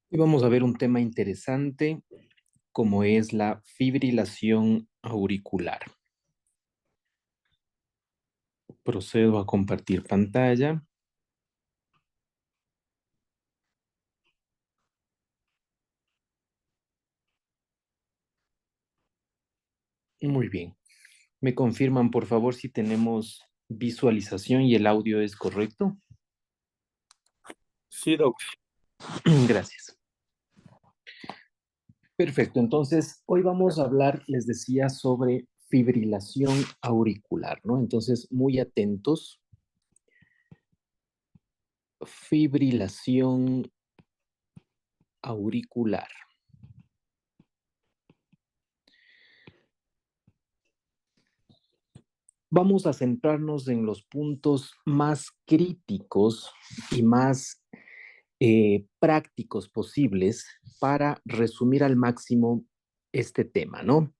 Y vamos a ver un tema interesante como es la fibrilación auricular. Procedo a compartir pantalla. Muy bien. ¿Me confirman, por favor, si tenemos visualización y el audio es correcto? Sí, doc. Gracias. Perfecto. Entonces, hoy vamos a hablar, les decía, sobre fibrilación auricular, ¿no? Entonces, muy atentos. Fibrilación auricular. Vamos a centrarnos en los puntos más críticos y más prácticos posibles para resumir al máximo este tema, ¿no?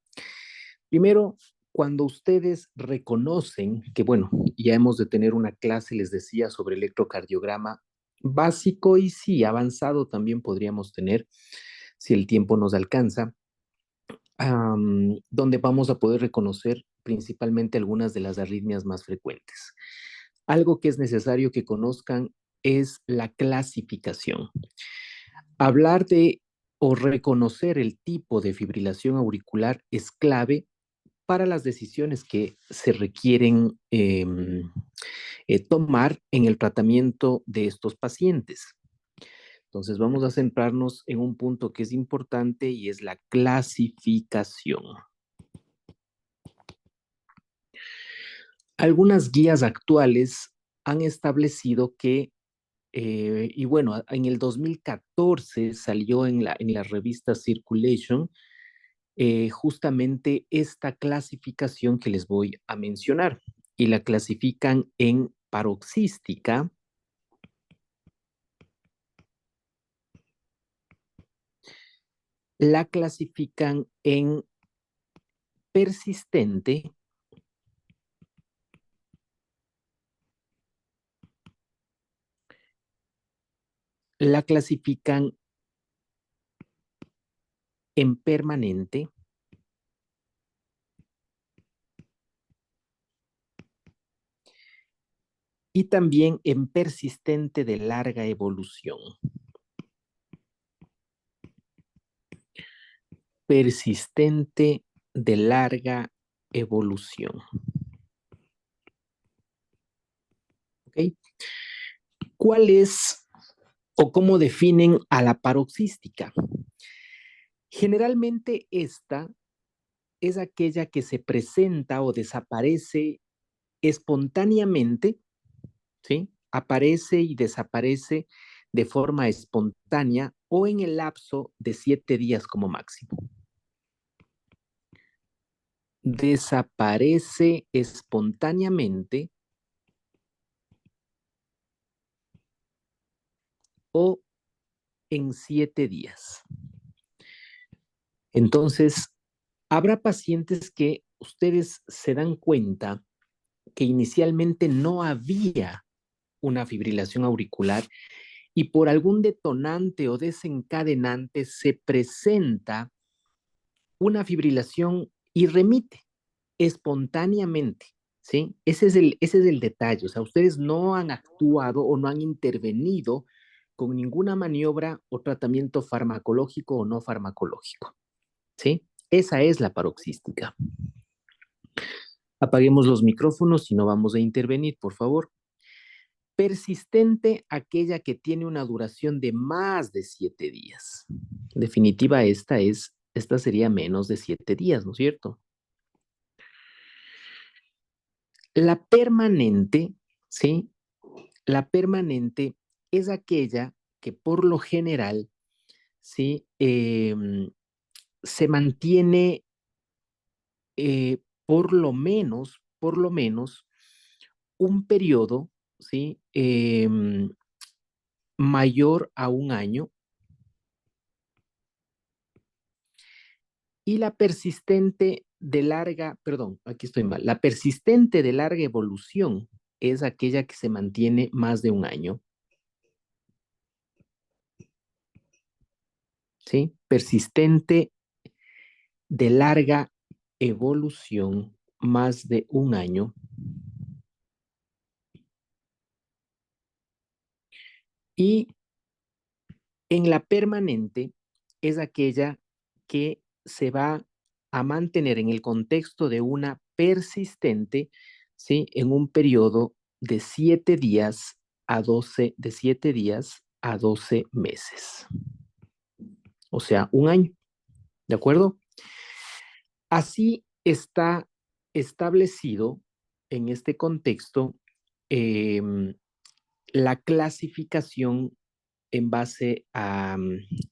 Primero, cuando ustedes reconocen que, bueno, ya hemos de tener una clase, les decía, sobre electrocardiograma básico y sí, avanzado también podríamos tener, si el tiempo nos alcanza, donde vamos a poder reconocer principalmente algunas de las arritmias más frecuentes. Algo que es necesario que conozcan es la clasificación. Hablar de o reconocer el tipo de fibrilación auricular es clave para las decisiones que se requieren tomar en el tratamiento de estos pacientes. Entonces vamos a centrarnos en un punto que es importante y es la clasificación. Algunas guías actuales han establecido que, y bueno, en el 2014 salió en la revista Circulation justamente esta clasificación que les voy a mencionar y la clasifican en paroxística, la clasifican en persistente, la clasifican en permanente y también en persistente de larga evolución. Persistente de larga evolución. ¿Ok? ¿Cuál es o cómo definen a la paroxística? Generalmente esta es aquella que se presenta o desaparece espontáneamente, ¿sí? Aparece y desaparece de forma espontánea o en el lapso de 7 días como máximo. Desaparece espontáneamente o en 7 días. Entonces, habrá pacientes que ustedes se dan cuenta que inicialmente no había una fibrilación auricular y por algún detonante o desencadenante se presenta una fibrilación y remite espontáneamente, ¿sí? Ese es el detalle, o sea, ustedes no han actuado o no han intervenido con ninguna maniobra o tratamiento farmacológico o no farmacológico, ¿sí? Esa es la paroxística. Apaguemos los micrófonos y no vamos a intervenir, por favor. Persistente, aquella que tiene una duración de más de 7 días. En definitiva, esta sería menos de 7 días, ¿no es cierto? La permanente, ¿sí? La permanente es aquella que por lo general, ¿sí? Se mantiene por lo menos, un periodo, ¿sí? Mayor a un año. Y la persistente de larga, perdón, aquí estoy mal, la persistente de larga evolución es aquella que se mantiene más de un año. ¿sí? Persistente de larga evolución, más de un año. Y en la permanente es aquella que se va a mantener en el contexto de una persistente, ¿sí? En un periodo de 7 días a 12, de 7 días a 12 meses. O sea, un año, ¿de acuerdo? Así está establecido en este contexto eh, la clasificación en base a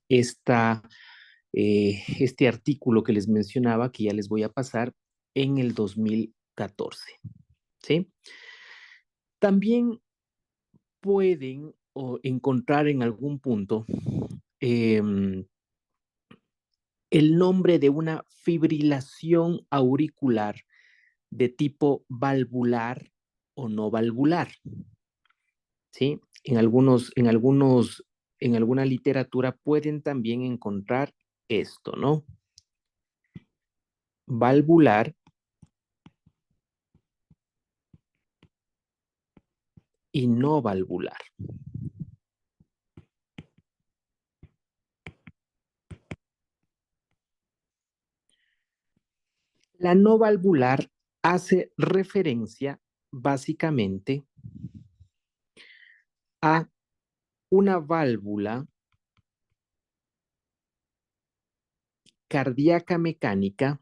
esta, este artículo que les mencionaba, que ya les voy a pasar, en el 2014. ¿Sí? También pueden o encontrar en algún punto el nombre de una fibrilación auricular de tipo valvular o no valvular. ¿Sí? En alguna literatura pueden también encontrar esto, ¿no? Valvular y no valvular. La no valvular hace referencia básicamente a una válvula cardíaca mecánica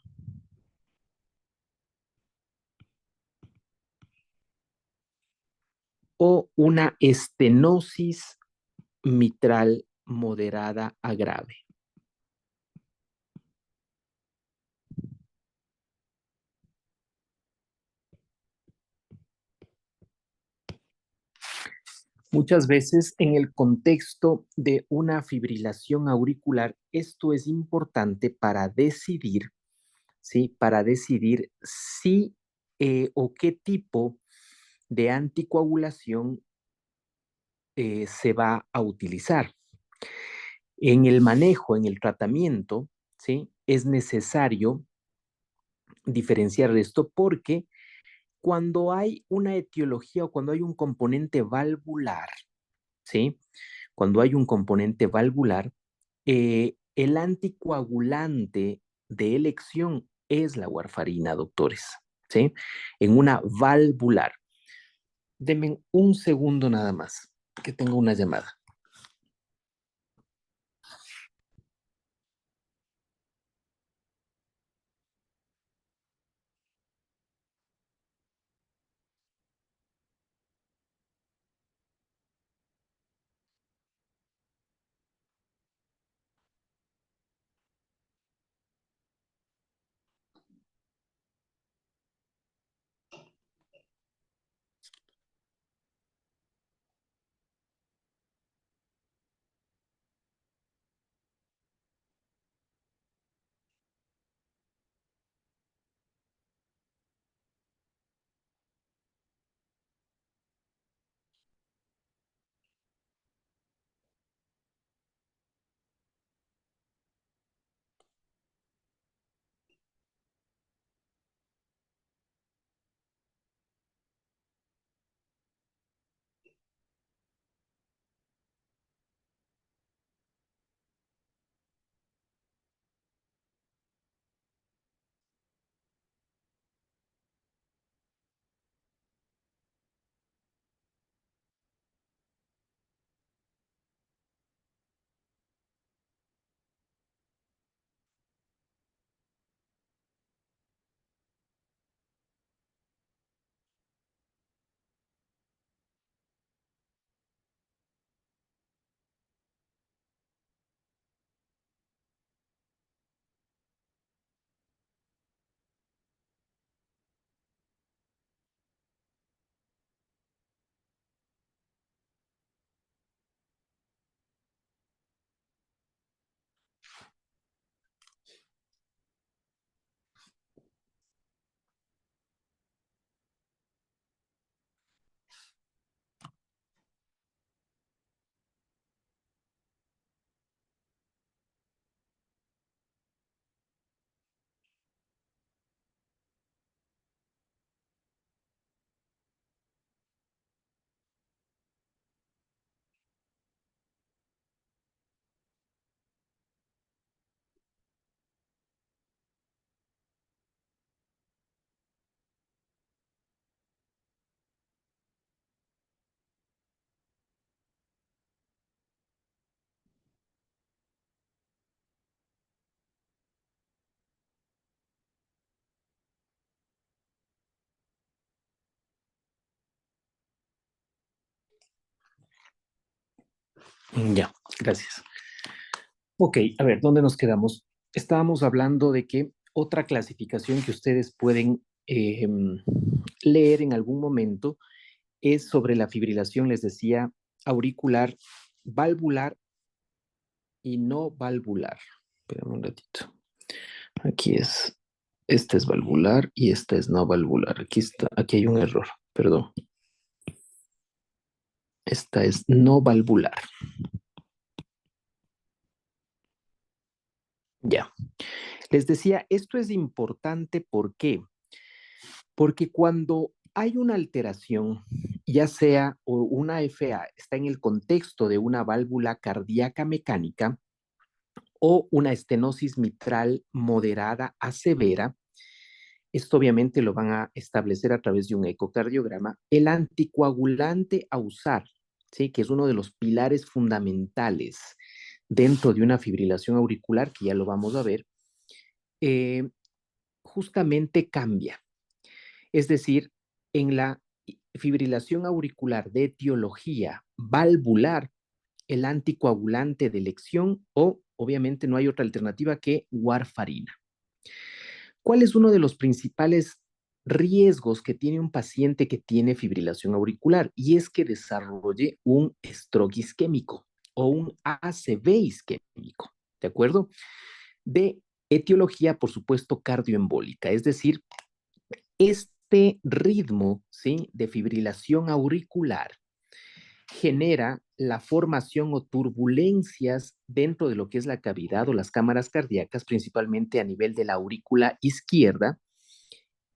o una estenosis mitral moderada a grave. Muchas veces en el contexto de una fibrilación auricular, esto es importante para decidir, ¿sí? Para decidir si o qué tipo de anticoagulación se va a utilizar. En el manejo, en el tratamiento, ¿sí? Es necesario diferenciar esto porque cuando hay una etiología o cuando hay un componente valvular, ¿sí? Cuando hay un componente valvular, el anticoagulante de elección es la warfarina, doctores, ¿sí? En una valvular. Denme un segundo nada más, que tengo una llamada. Ya, gracias. Ok, a ver, ¿dónde nos quedamos? Estábamos hablando de que otra clasificación que ustedes pueden leer en algún momento es sobre la fibrilación, les decía, auricular, valvular y no valvular. Espérame un ratito. Aquí es, esta es valvular y esta es no valvular. Aquí está, aquí hay un error, perdón. Esta es no valvular. Ya. Les decía, esto es importante, ¿por qué? Porque cuando hay una alteración, ya sea una FA, está en el contexto de una válvula cardíaca mecánica o una estenosis mitral moderada a severa, esto obviamente lo van a establecer a través de un ecocardiograma, el anticoagulante a usar, ¿sí? Que es uno de los pilares fundamentales dentro de una fibrilación auricular, que ya lo vamos a ver, eh, justamente cambia. Es decir, en la fibrilación auricular de etiología valvular, el anticoagulante de elección o obviamente no hay otra alternativa que warfarina. ¿Cuál es uno de los principales riesgos que tiene un paciente que tiene fibrilación auricular? Y es que desarrolle un stroke isquémico o un ACV isquémico, ¿de acuerdo? De etiología, por supuesto, cardioembólica, es decir, este ritmo, ¿sí? De fibrilación auricular genera la formación o turbulencias dentro de lo que es la cavidad o las cámaras cardíacas, principalmente a nivel de la aurícula izquierda.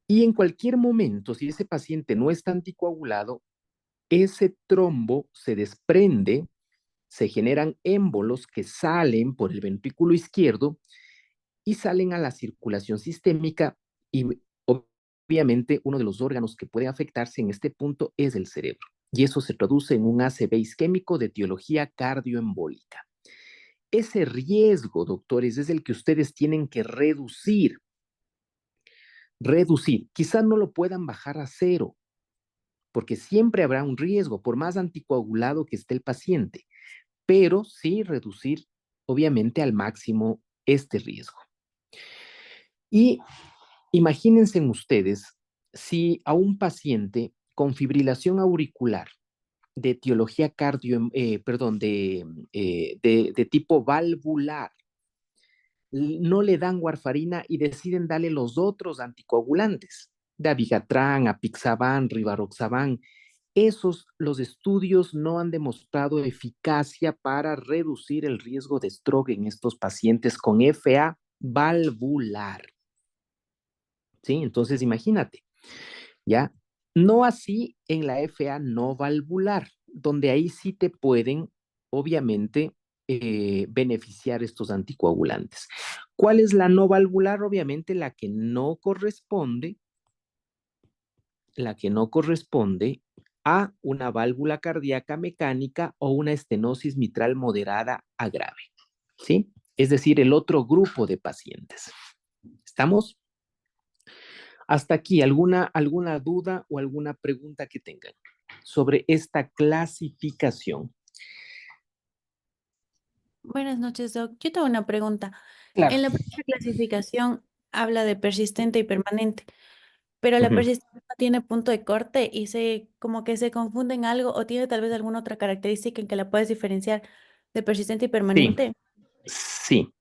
Y en cualquier momento, si ese paciente no está anticoagulado, ese trombo se desprende, se generan émbolos que salen por el ventrículo izquierdo y salen a la circulación sistémica y obviamente uno de los órganos que puede afectarse en este punto es el cerebro. Y eso se traduce en un ACV isquémico de etiología cardioembólica. Ese riesgo, doctores, es el que ustedes tienen que reducir. Reducir. Quizás no lo puedan bajar a cero, porque siempre habrá un riesgo, por más anticoagulado que esté el paciente, pero sí reducir, obviamente, al máximo este riesgo. Y imagínense ustedes si a un paciente con fibrilación auricular de etiología perdón, de tipo valvular, no le dan warfarina y deciden darle los otros anticoagulantes, dabigatran, apixaban, rivaroxaban. Los estudios no han demostrado eficacia para reducir el riesgo de stroke en estos pacientes con FA valvular. ¿Sí? Entonces, imagínate, ¿ya? No así en la FA no valvular, donde ahí sí te pueden, obviamente, beneficiar estos anticoagulantes. ¿Cuál es la no valvular? Obviamente la que no corresponde a una válvula cardíaca mecánica o una estenosis mitral moderada a grave, ¿sí? Es decir, el otro grupo de pacientes. ¿Estamos? Hasta aquí, ¿alguna duda o alguna pregunta que tengan sobre esta clasificación? Buenas noches, Doc. Yo tengo una pregunta. Claro. En la primera clasificación habla de persistente y permanente, pero la Ujú. persistente no tiene punto de corte y se como que se confunde en algo o tiene tal vez alguna otra característica en que la puedes diferenciar de persistente y Sí, permanente. sí.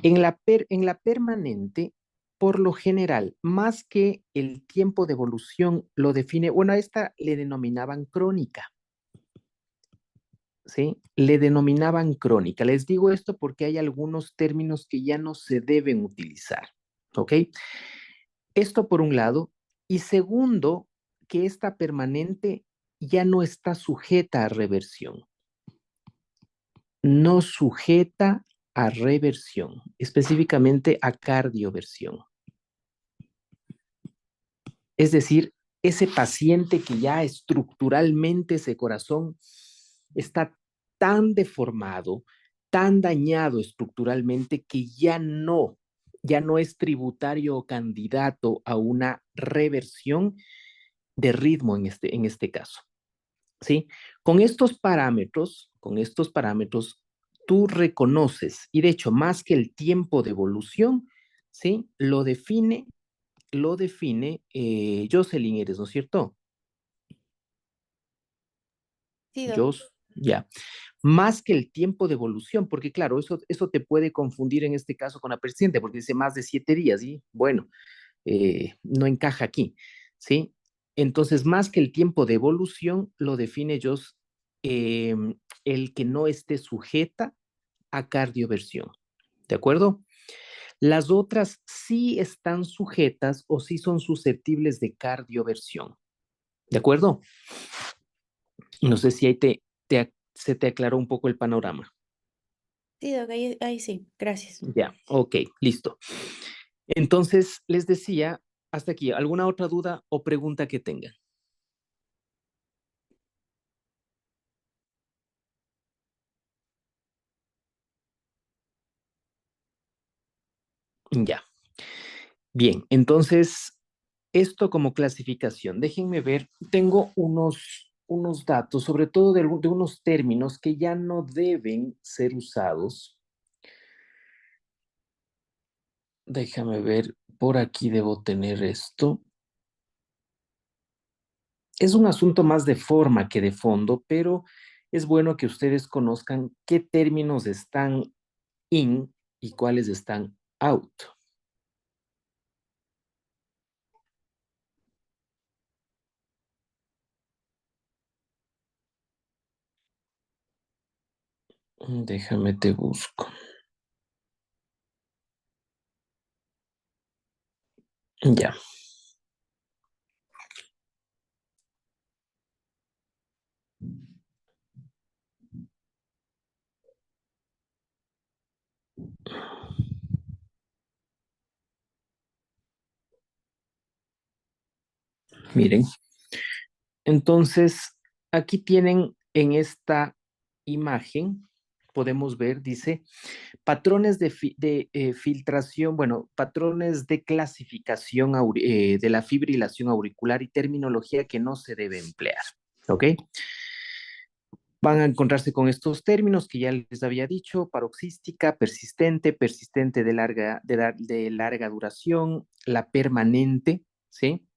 En la permanente, por lo general, más que el tiempo de evolución lo define, bueno, a esta le denominaban crónica, ¿sí? Le denominaban crónica. Les digo esto porque hay algunos términos que ya no se deben utilizar, ¿ok? Esto por un lado. Y segundo, que esta permanente ya no está sujeta a reversión. No sujeta a reversión, específicamente a cardioversión. Es decir, ese paciente que ya estructuralmente ese corazón está tan deformado, tan dañado estructuralmente que ya no es tributario o candidato a una reversión de ritmo en este caso. ¿sí? Con estos parámetros, tú reconoces, y de hecho, más que el tiempo de evolución, ¿sí? Lo define Jocelyn Eres, ¿no es cierto? Sí, doc. Jos, ya. Más que el tiempo de evolución, porque claro, eso te puede confundir en este caso con la persistente, porque dice más de 7 días, y bueno, no encaja aquí, ¿sí? Entonces, más que el tiempo de evolución, lo define Jos, eh, el que no esté sujeta a cardioversión, ¿de acuerdo? Las otras sí están sujetas o sí son susceptibles de cardioversión, ¿de acuerdo? No sé si ahí se te aclaró un poco el panorama. Sí, doc, ahí sí, gracias. Ya, ok, listo. Entonces, les decía, hasta aquí, ¿alguna otra duda o pregunta que tengan? Ya, bien, entonces, esto como clasificación, déjenme ver, tengo unos datos, sobre todo de unos términos que ya no deben ser usados. Déjame ver, por aquí debo tener esto. Es un asunto más de forma que de fondo, pero es bueno que ustedes conozcan qué términos están in y cuáles están out. Déjame te busco. Ya, miren. Entonces, aquí tienen en esta imagen, podemos ver, dice, patrones de filtración, bueno, patrones de clasificación de la fibrilación auricular y terminología que no se debe emplear. ¿Ok? Van a encontrarse con estos términos que ya les había dicho: paroxística, persistente, persistente de larga duración, la permanente, ¿sí?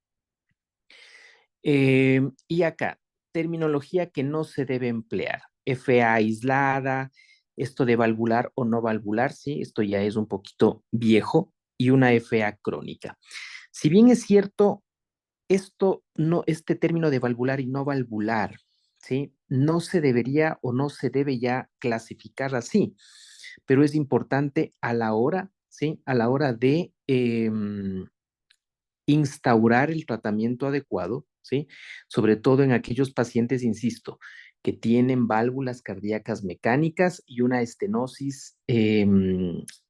Y acá, terminología que no se debe emplear: FA aislada, esto de valvular o no valvular, ¿sí? Esto ya es un poquito viejo, y una FA crónica. Si bien es cierto, esto no, este término de valvular y no valvular, ¿sí? No se debería o no se debe ya clasificar así, pero es importante a la hora, ¿sí? A la hora de instaurar el tratamiento adecuado, ¿sí? Sobre todo en aquellos pacientes, insisto, que tienen válvulas cardíacas mecánicas y una estenosis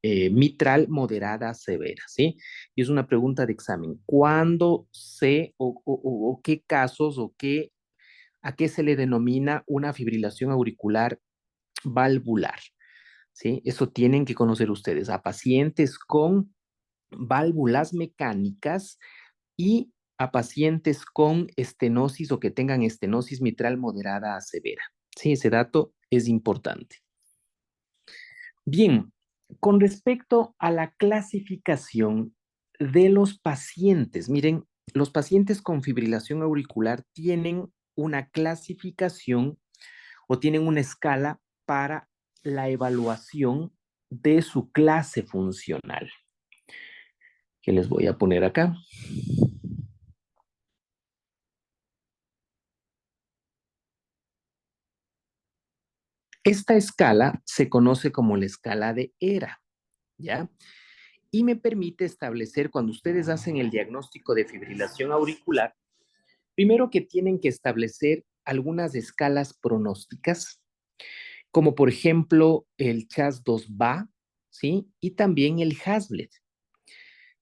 mitral moderada severa, ¿sí? Y es una pregunta de examen: ¿cuándo o qué casos a qué se le denomina una fibrilación auricular valvular? ¿Sí? Eso tienen que conocer ustedes. A pacientes con válvulas mecánicas y a pacientes con estenosis o que tengan estenosis mitral moderada a severa. Sí, ese dato es importante. Bien, con respecto a la clasificación de los pacientes, miren, los pacientes con fibrilación auricular tienen una clasificación o tienen una escala para la evaluación de su clase funcional, que les voy a poner acá. Esta escala se conoce como la escala de ERA, ¿ya? Y me permite establecer, cuando ustedes hacen el diagnóstico de fibrilación auricular, primero que tienen que establecer algunas escalas pronósticas, como por ejemplo el CHAS-2-VA, ¿sí? Y también el Haslet.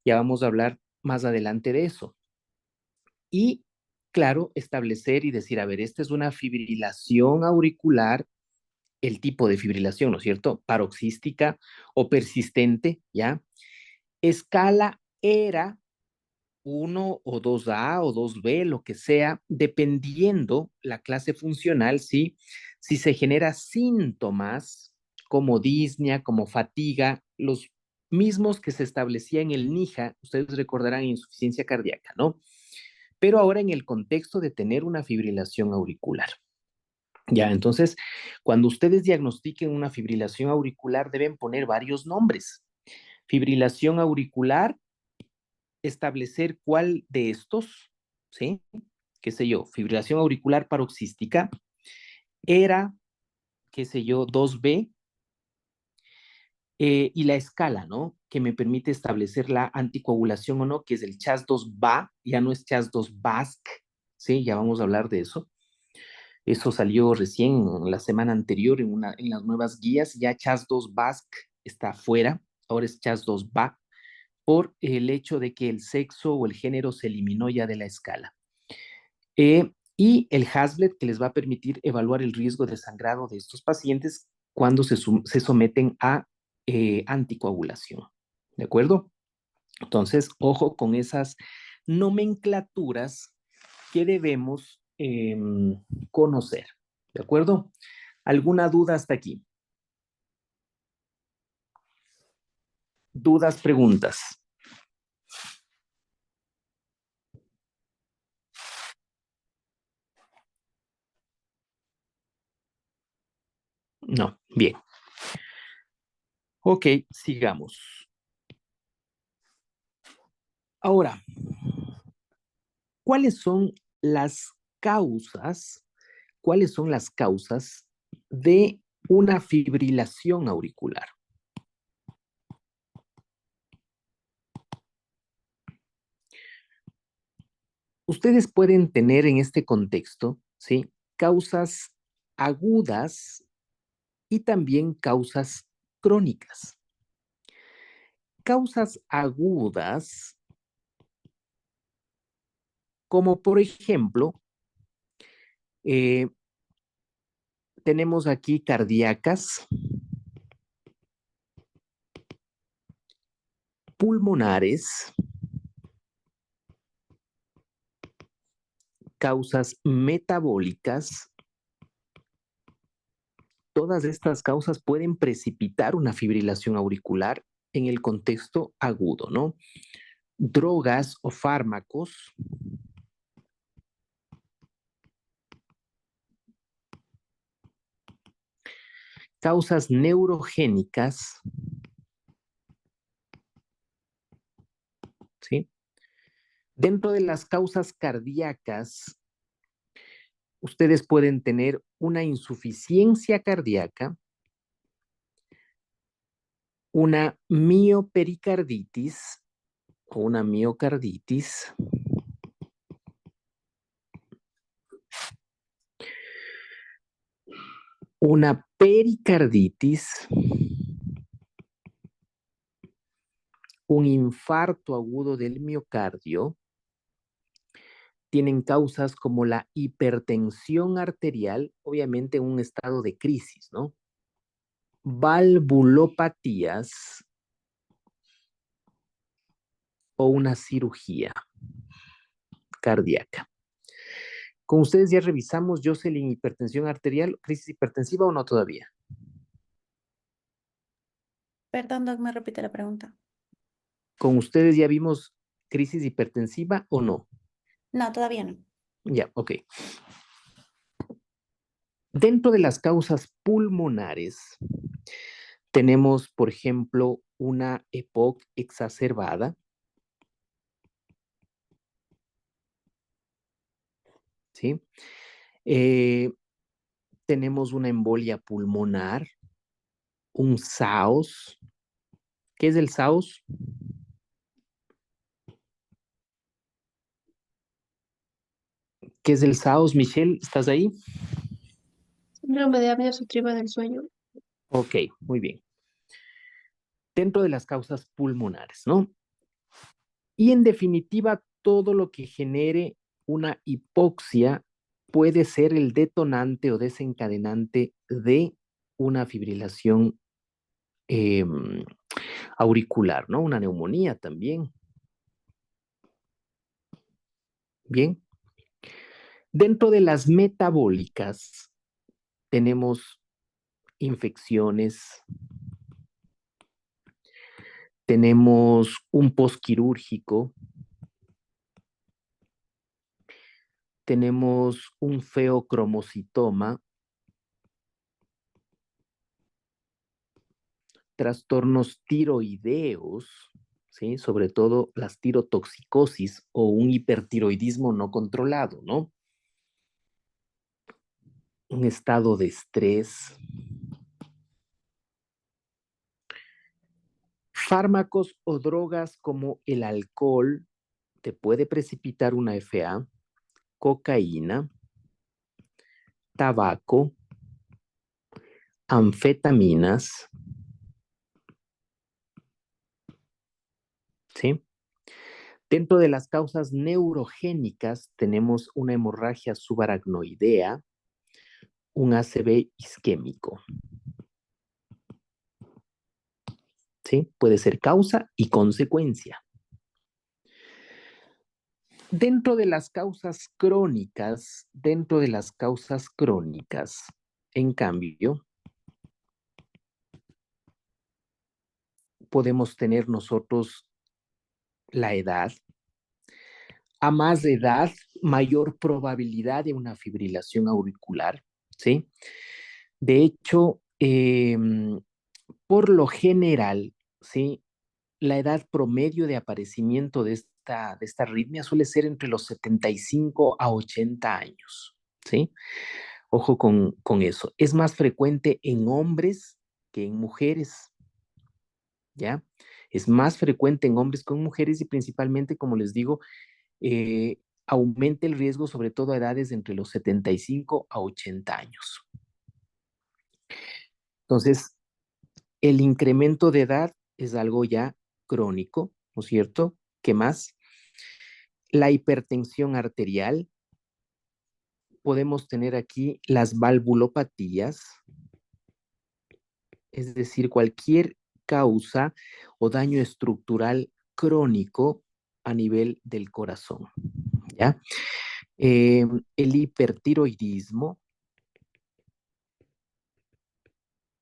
Ya vamos a hablar más adelante de eso. Y, claro, establecer y decir: a ver, esta es una fibrilación auricular, el tipo de fibrilación, ¿no es cierto? Paroxística o persistente, ¿ya? Escala ERA 1 o 2A o 2B, lo que sea, dependiendo la clase funcional, ¿sí? Si se genera síntomas como disnea, como fatiga, los mismos que se establecía en el NIJA, ustedes recordarán insuficiencia cardíaca, ¿no? Pero ahora en el contexto de tener una fibrilación auricular. Ya, entonces, cuando ustedes diagnostiquen una fibrilación auricular, deben poner varios nombres. Fibrilación auricular, establecer cuál de estos, ¿sí? Qué sé yo, fibrilación auricular paroxística, era, qué sé yo, 2B, y la escala, ¿no? Que me permite establecer la anticoagulación o no, que es el CHAS2-BA, ya no es CHAS2-BASC, ¿sí? Ya vamos a hablar de eso. Eso salió recién la semana anterior en las nuevas guías, ya CHAS2-BASC está fuera, ahora es CHAS2-BA, por el hecho de que el sexo o el género se eliminó ya de la escala. Y el Haslet, que les va a permitir evaluar el riesgo de sangrado de estos pacientes cuando se someten a anticoagulación. ¿De acuerdo? Entonces, ojo con esas nomenclaturas que debemos conocer. ¿De acuerdo? ¿Alguna duda hasta aquí? ¿Dudas, preguntas? No, bien. Ok, sigamos. Ahora, ¿cuáles son las causas? ¿Cuáles son las causas de una fibrilación auricular? Ustedes pueden tener en este contexto, ¿sí? Causas agudas y también causas crónicas. Causas agudas, como por ejemplo, eh, tenemos aquí cardíacas, pulmonares, causas metabólicas. Todas estas causas pueden precipitar una fibrilación auricular en el contexto agudo, ¿no? Drogas o fármacos, causas neurogénicas, ¿sí? Dentro de las causas cardíacas, ustedes pueden tener una insuficiencia cardíaca, una miopericarditis o una miocarditis, una pericarditis, un infarto agudo del miocardio. Tienen causas como la hipertensión arterial, obviamente en un estado de crisis, ¿no? Valvulopatías o una cirugía cardíaca. Con ustedes ya revisamos, Jocelyn, hipertensión arterial, crisis hipertensiva o no todavía. Perdón, Doc, me repite la pregunta. Con ustedes ya vimos crisis hipertensiva o no. No, todavía no. Ya, ok. Dentro de las causas pulmonares, tenemos, por ejemplo, una EPOC exacerbada, ¿sí? Tenemos una embolia pulmonar, un SAOS. ¿Qué es el SAOS? ¿Qué es el SAOS, Michelle? ¿Estás ahí? Síndrome de apnea obstructiva del sueño. Ok, muy bien. Dentro de las causas pulmonares, ¿no? Y en definitiva, todo lo que genere una hipoxia puede ser el detonante o desencadenante de una fibrilación eh, auricular, ¿no? Una neumonía también. Bien. Dentro de las metabólicas tenemos infecciones, tenemos un posquirúrgico, tenemos un feocromocitoma, trastornos tiroideos, ¿sí? Sobre todo las tirotoxicosis o un hipertiroidismo no controlado, ¿no? Un estado de estrés. Fármacos o drogas como el alcohol te puede precipitar una FA, cocaína, tabaco, anfetaminas, ¿sí? Dentro de las causas neurogénicas tenemos una hemorragia subaracnoidea, un ACV isquémico, ¿sí? Puede ser causa y consecuencia. Dentro de las causas crónicas, en cambio, podemos tener nosotros la edad. A más edad, mayor probabilidad de una fibrilación auricular, ¿sí? De hecho, por lo general, ¿sí? La edad promedio de aparecimiento de esta arritmia suele ser entre los 75 a 80 años, ¿sí? Ojo con eso. Es más frecuente en hombres que en mujeres, ¿ya? Es más frecuente en hombres que en mujeres y principalmente, como les digo, aumenta el riesgo sobre todo a edades entre los 75 a 80 años. Entonces, el incremento de edad es algo ya crónico, ¿no es cierto? ¿Qué más? La hipertensión arterial. Podemos tener aquí las valvulopatías, es decir, cualquier causa o daño estructural crónico a nivel del corazón, ¿ya? El hipertiroidismo.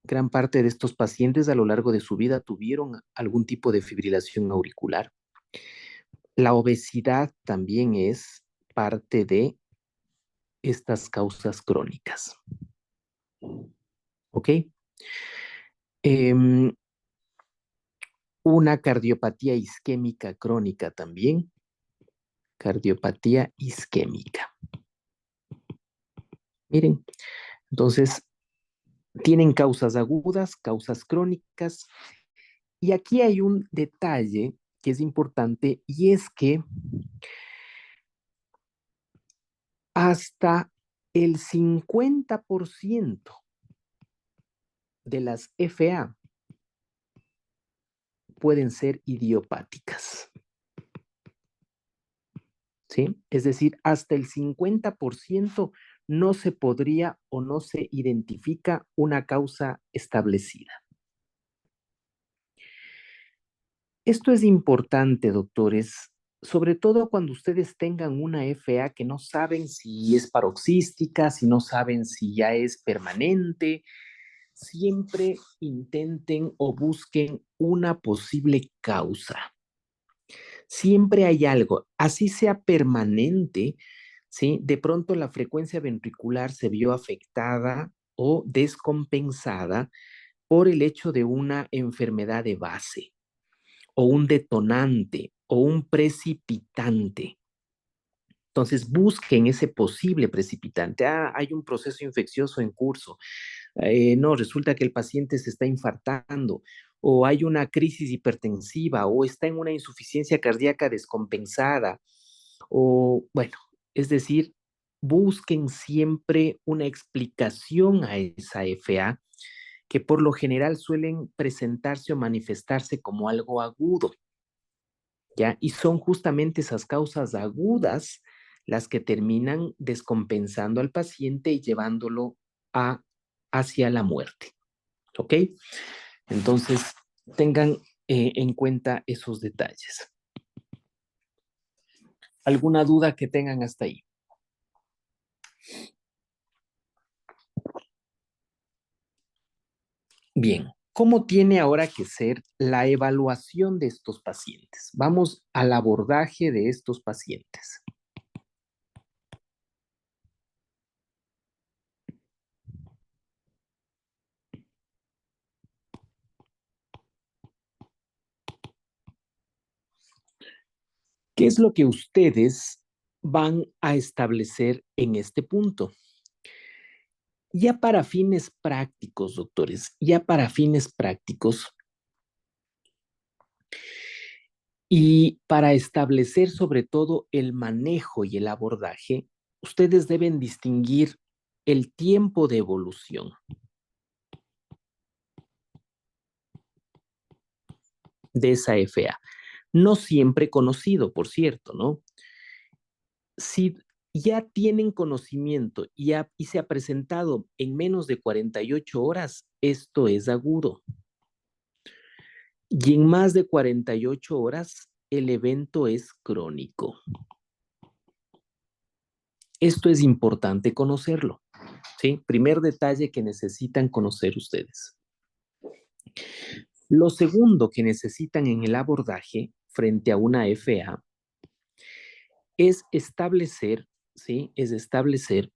Gran parte de estos pacientes a lo largo de su vida tuvieron algún tipo de fibrilación auricular. La obesidad también es parte de estas causas crónicas. ¿Ok? Una cardiopatía isquémica crónica también. Cardiopatía isquémica. Miren, entonces, tienen causas agudas, causas crónicas. Y aquí hay un detalle que es importante y es que hasta el 50% de las FA pueden ser idiopáticas, ¿sí? Es decir, hasta el 50% no se podría o no se identifica una causa establecida. Esto es importante, doctores, sobre todo cuando ustedes tengan una FA que no saben si es paroxística, si no saben si ya es permanente. Siempre intenten o busquen una posible causa. Siempre hay algo, así sea permanente, ¿sí? De pronto la frecuencia ventricular se vio afectada o descompensada por el hecho de una enfermedad de base o un detonante o un precipitante. Entonces busquen ese posible precipitante. Hay un proceso infeccioso en curso. No, resulta que el paciente se está infartando o hay una crisis hipertensiva o está en una insuficiencia cardíaca descompensada o bueno, es decir, busquen siempre una explicación a esa FA que por lo general suelen presentarse o manifestarse como algo agudo, ¿ya? Y son justamente esas causas agudas las que terminan descompensando al paciente y llevándolo hacia la muerte, ¿ok? Entonces, tengan en cuenta esos detalles. ¿Alguna duda que tengan hasta ahí? Bien, ¿cómo tiene ahora que ser la evaluación de estos pacientes? Vamos al abordaje de estos pacientes. ¿Qué es lo que ustedes van a establecer en este punto? Ya para fines prácticos, doctores, ya para fines prácticos y para establecer sobre todo el manejo y el abordaje, ustedes deben distinguir el tiempo de evolución de esa FA. No siempre conocido, por cierto, ¿no? Si ya tienen conocimiento y se ha presentado en menos de 48 horas, esto es agudo. Y en más de 48 horas, el evento es crónico. Esto es importante conocerlo, ¿sí? Primer detalle que necesitan conocer ustedes. Lo segundo que necesitan en el abordaje frente a una FA es establecer, ¿sí? Es establecer,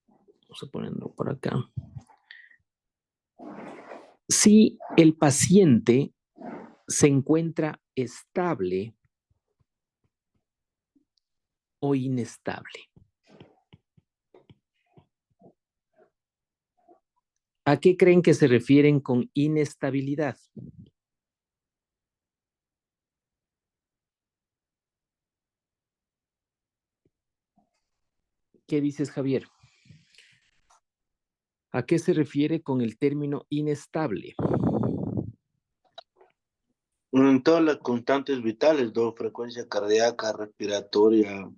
vamos a ponerlo por acá, si el paciente se encuentra estable o inestable. ¿A qué creen que se refieren con inestabilidad? ¿Qué dices, Javier? ¿A qué se refiere con el término inestable? En todas las constantes vitales, frecuencia cardíaca, respiratoria.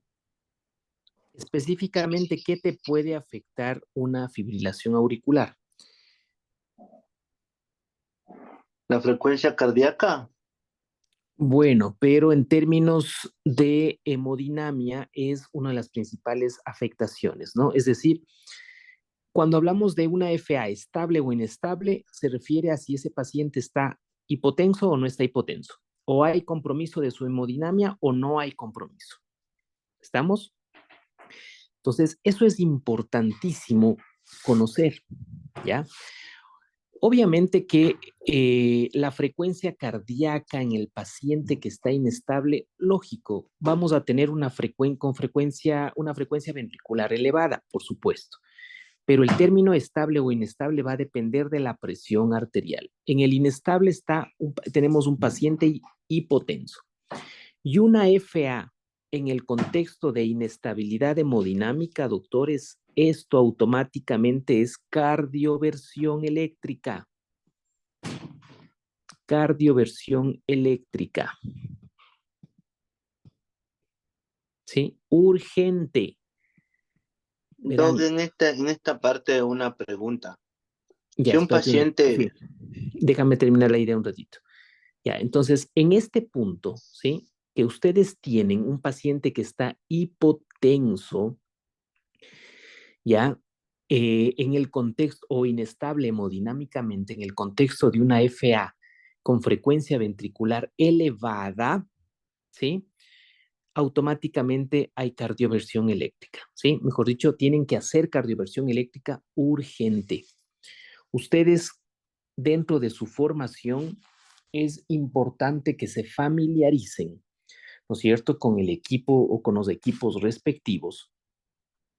Específicamente, ¿qué te puede afectar una fibrilación auricular? La frecuencia cardíaca. Bueno, pero en términos de hemodinamia es una de las principales afectaciones, ¿no? Es decir, cuando hablamos de una FA estable o inestable, se refiere a si ese paciente está hipotenso o no está hipotenso, o hay compromiso de su hemodinamia o no hay compromiso. ¿Estamos? Entonces, eso es importantísimo conocer, ¿ya? Obviamente que la frecuencia cardíaca en el paciente que está inestable, lógico, vamos a tener una frecuencia ventricular elevada, por supuesto, pero el término estable o inestable va a depender de la presión arterial. En el inestable tenemos un paciente hipotenso y una FA en el contexto de inestabilidad hemodinámica, doctores, esto automáticamente es cardioversión eléctrica. Cardioversión eléctrica. ¿Sí? Urgente. Verán, Entonces, en esta parte, una pregunta. ya, Si un espérate, paciente, déjame terminar la idea un ratito. Ya, entonces, en este punto, ¿sí? Que ustedes tienen un paciente que está hipotenso, ya, en el contexto, o inestable hemodinámicamente, en el contexto de una FA con frecuencia ventricular elevada, ¿sí? Automáticamente hay cardioversión eléctrica, ¿sí? Mejor dicho, tienen que hacer cardioversión eléctrica urgente. Ustedes, dentro de su formación, es importante que se familiaricen, ¿no es cierto?, con el equipo o con los equipos respectivos,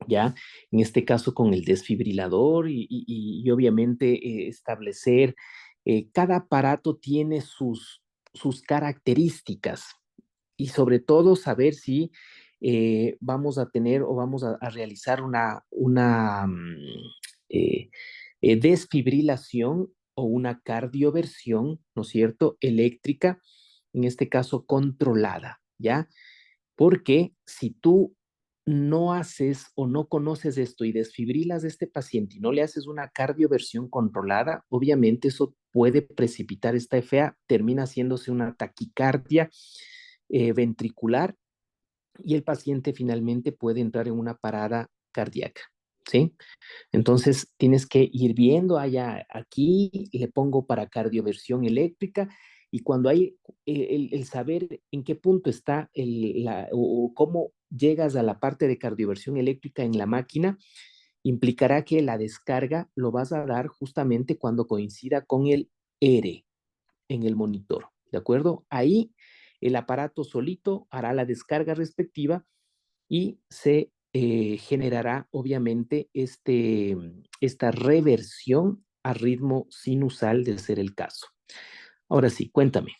¿ya? En este caso con el desfibrilador y obviamente establecer, cada aparato tiene sus características y sobre todo saber si vamos a tener o vamos a realizar eh, desfibrilación o una cardioversión, ¿no es cierto?, eléctrica, en este caso controlada, ¿ya? Porque si tú no haces o no conoces esto y desfibrilas a este paciente y no le haces una cardioversión controlada, obviamente eso puede precipitar esta FA, termina haciéndose una taquicardia ventricular y el paciente finalmente puede entrar en una parada cardíaca, ¿sí? Entonces tienes que ir viendo allá, aquí le pongo para cardioversión eléctrica y cuando hay el saber en qué punto está o cómo llegas a la parte de cardioversión eléctrica en la máquina, implicará que la descarga lo vas a dar justamente cuando coincida con el R en el monitor, ¿de acuerdo? Ahí el aparato solito hará la descarga respectiva y se generará obviamente esta reversión a ritmo sinusal de ser el caso. Ahora sí, cuéntame,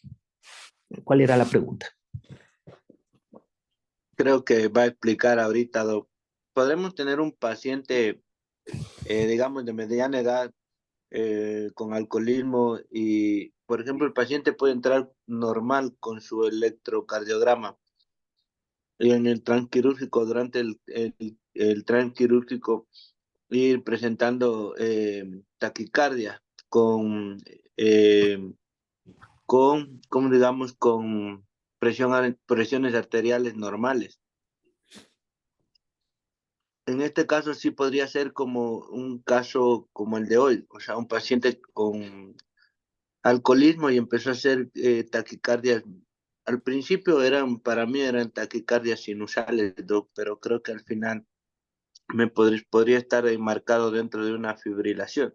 ¿cuál era la pregunta? Creo que va a explicar ahorita, Doc. ¿Podremos tener un paciente, digamos, de mediana edad con alcoholismo y, por ejemplo, el paciente puede entrar normal con su electrocardiograma y en el transquirúrgico, durante el transquirúrgico, ir presentando taquicardia eh, como digamos, con presiones arteriales normales? En este caso sí podría ser como un caso como el de hoy, o sea, un paciente con alcoholismo y empezó a hacer taquicardias. Al principio para mí eran taquicardias sinusales, Doc, pero creo que al final podría estar enmarcado dentro de una fibrilación.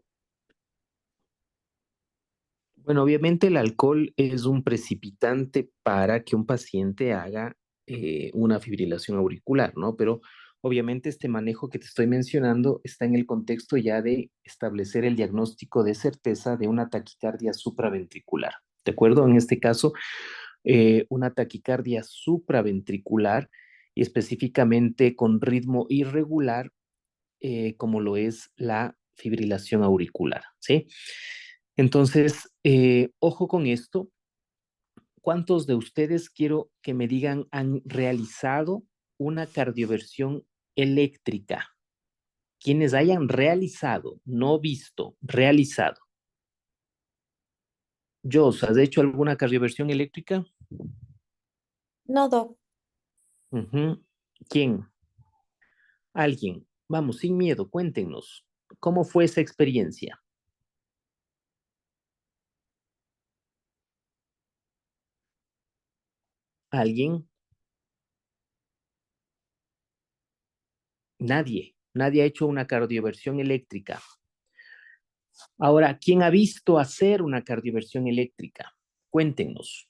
Bueno, obviamente el alcohol es un precipitante para que un paciente haga una fibrilación auricular, ¿no? Pero obviamente este manejo que te estoy mencionando está en el contexto ya de establecer el diagnóstico de certeza de una taquicardia supraventricular, ¿de acuerdo? En este caso, una taquicardia supraventricular y específicamente con ritmo irregular, como lo es la fibrilación auricular, ¿sí? Entonces, ojo con esto. ¿Cuántos de ustedes quiero que me digan han realizado una cardioversión eléctrica? Quienes hayan realizado, no visto, realizado. Jos, ¿has hecho alguna cardioversión eléctrica? No, Doc. Ujú. ¿Quién? ¿Alguien? Vamos, sin miedo, cuéntenos. ¿Cómo fue esa experiencia? ¿Alguien? Nadie. Nadie ha hecho una cardioversión eléctrica. Ahora, ¿quién ha visto hacer una cardioversión eléctrica? Cuéntenos.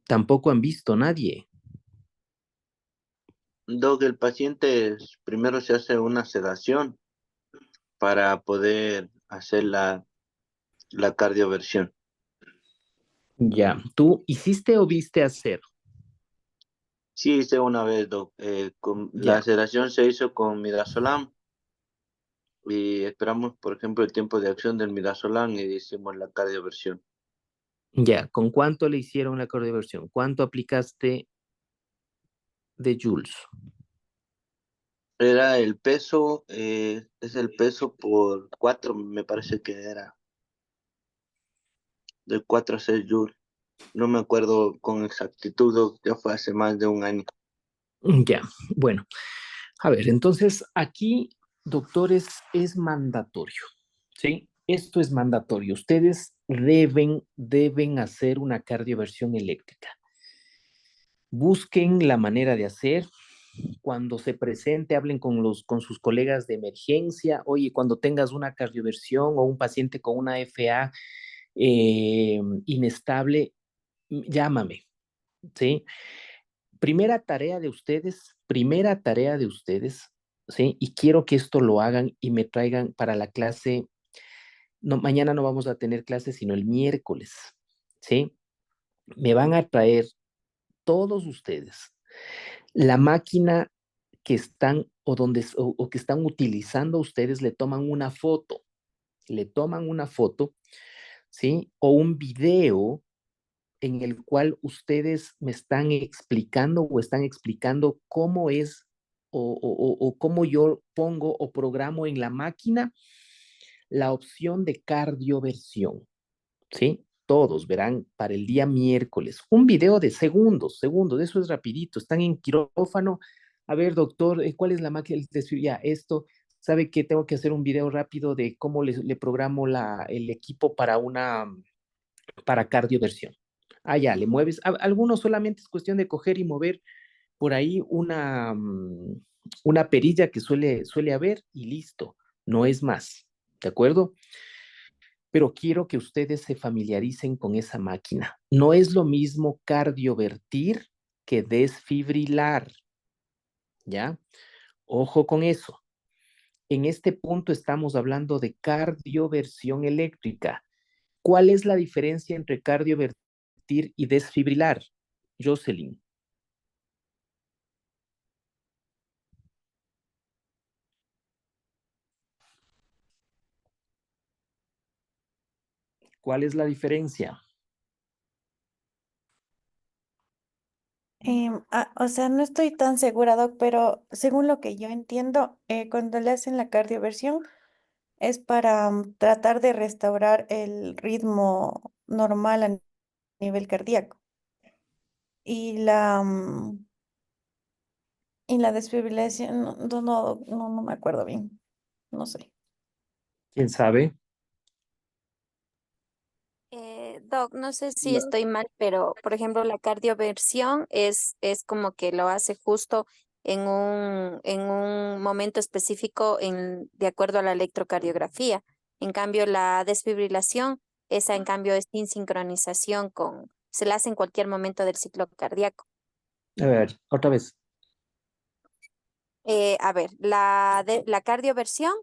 Tampoco han visto nadie. Doc, el paciente primero se hace una sedación para poder hacer la cardioversión. Ya, ¿tú hiciste o viste hacer? Sí, hice una vez, Doc. La Ya, sedación se hizo con midazolam y esperamos, por ejemplo, el tiempo de acción del midazolam y hicimos la cardioversión. ya. ¿Con cuánto le hicieron la cardioversión? ¿Cuánto aplicaste de joules? Era el peso, es el peso por 4, me parece que era, de 4 a 6 joules. No me acuerdo con exactitud, Doc, ya fue hace más de un año. Ya, bueno. A ver, entonces aquí, doctores, es mandatorio, ¿sí? Esto es mandatorio. Ustedes deben hacer una cardioversión eléctrica. Busquen la manera de hacer. Cuando se presente, hablen con sus colegas de emergencia. Oye, cuando tengas una cardioversión o un paciente con una FA inestable, llámame, ¿sí? Primera tarea de ustedes, ¿sí? Y quiero que esto lo hagan y me traigan para la clase. No, mañana no vamos a tener clase, sino el miércoles, ¿sí? Me van a traer todos ustedes la máquina que están o que están utilizando ustedes, le toman una foto, ¿sí? O un video en el cual ustedes me están explicando o están explicando cómo es o cómo yo pongo o programo en la máquina la opción de cardioversión, ¿sí? Todos verán para el día miércoles un video de segundos, eso es rapidito, están en quirófano. A ver, doctor, ¿cuál es la máquina? Ya, esto, ¿sabe que tengo que hacer un video rápido de cómo le programo el equipo para cardioversión? Ah, ya, le mueves. Algunos solamente es cuestión de coger y mover por ahí una perilla que suele haber y listo, no es más, ¿de acuerdo? Pero quiero que ustedes se familiaricen con esa máquina. No es lo mismo cardiovertir que desfibrilar, ¿ya? Ojo con eso. En este punto estamos hablando de cardioversión eléctrica. ¿Cuál es la diferencia entre cardiovertir y desfibrilar? Jocelyn, ¿cuál es la diferencia? O sea, no estoy tan segura, Doc, pero según lo que yo entiendo, cuando le hacen la cardioversión es para tratar de restaurar el ritmo normal a nivel cardíaco. Y y la desfibrilación, no me acuerdo bien, no sé. ¿Quién sabe? Doc, no sé si estoy mal, pero por ejemplo la cardioversión es como que lo hace justo en un momento específico de acuerdo a la electrocardiografía. En cambio, la desfibrilación, esa en cambio es sin sincronización se la hace en cualquier momento del ciclo cardíaco. A ver, otra vez. A ver, la cardioversión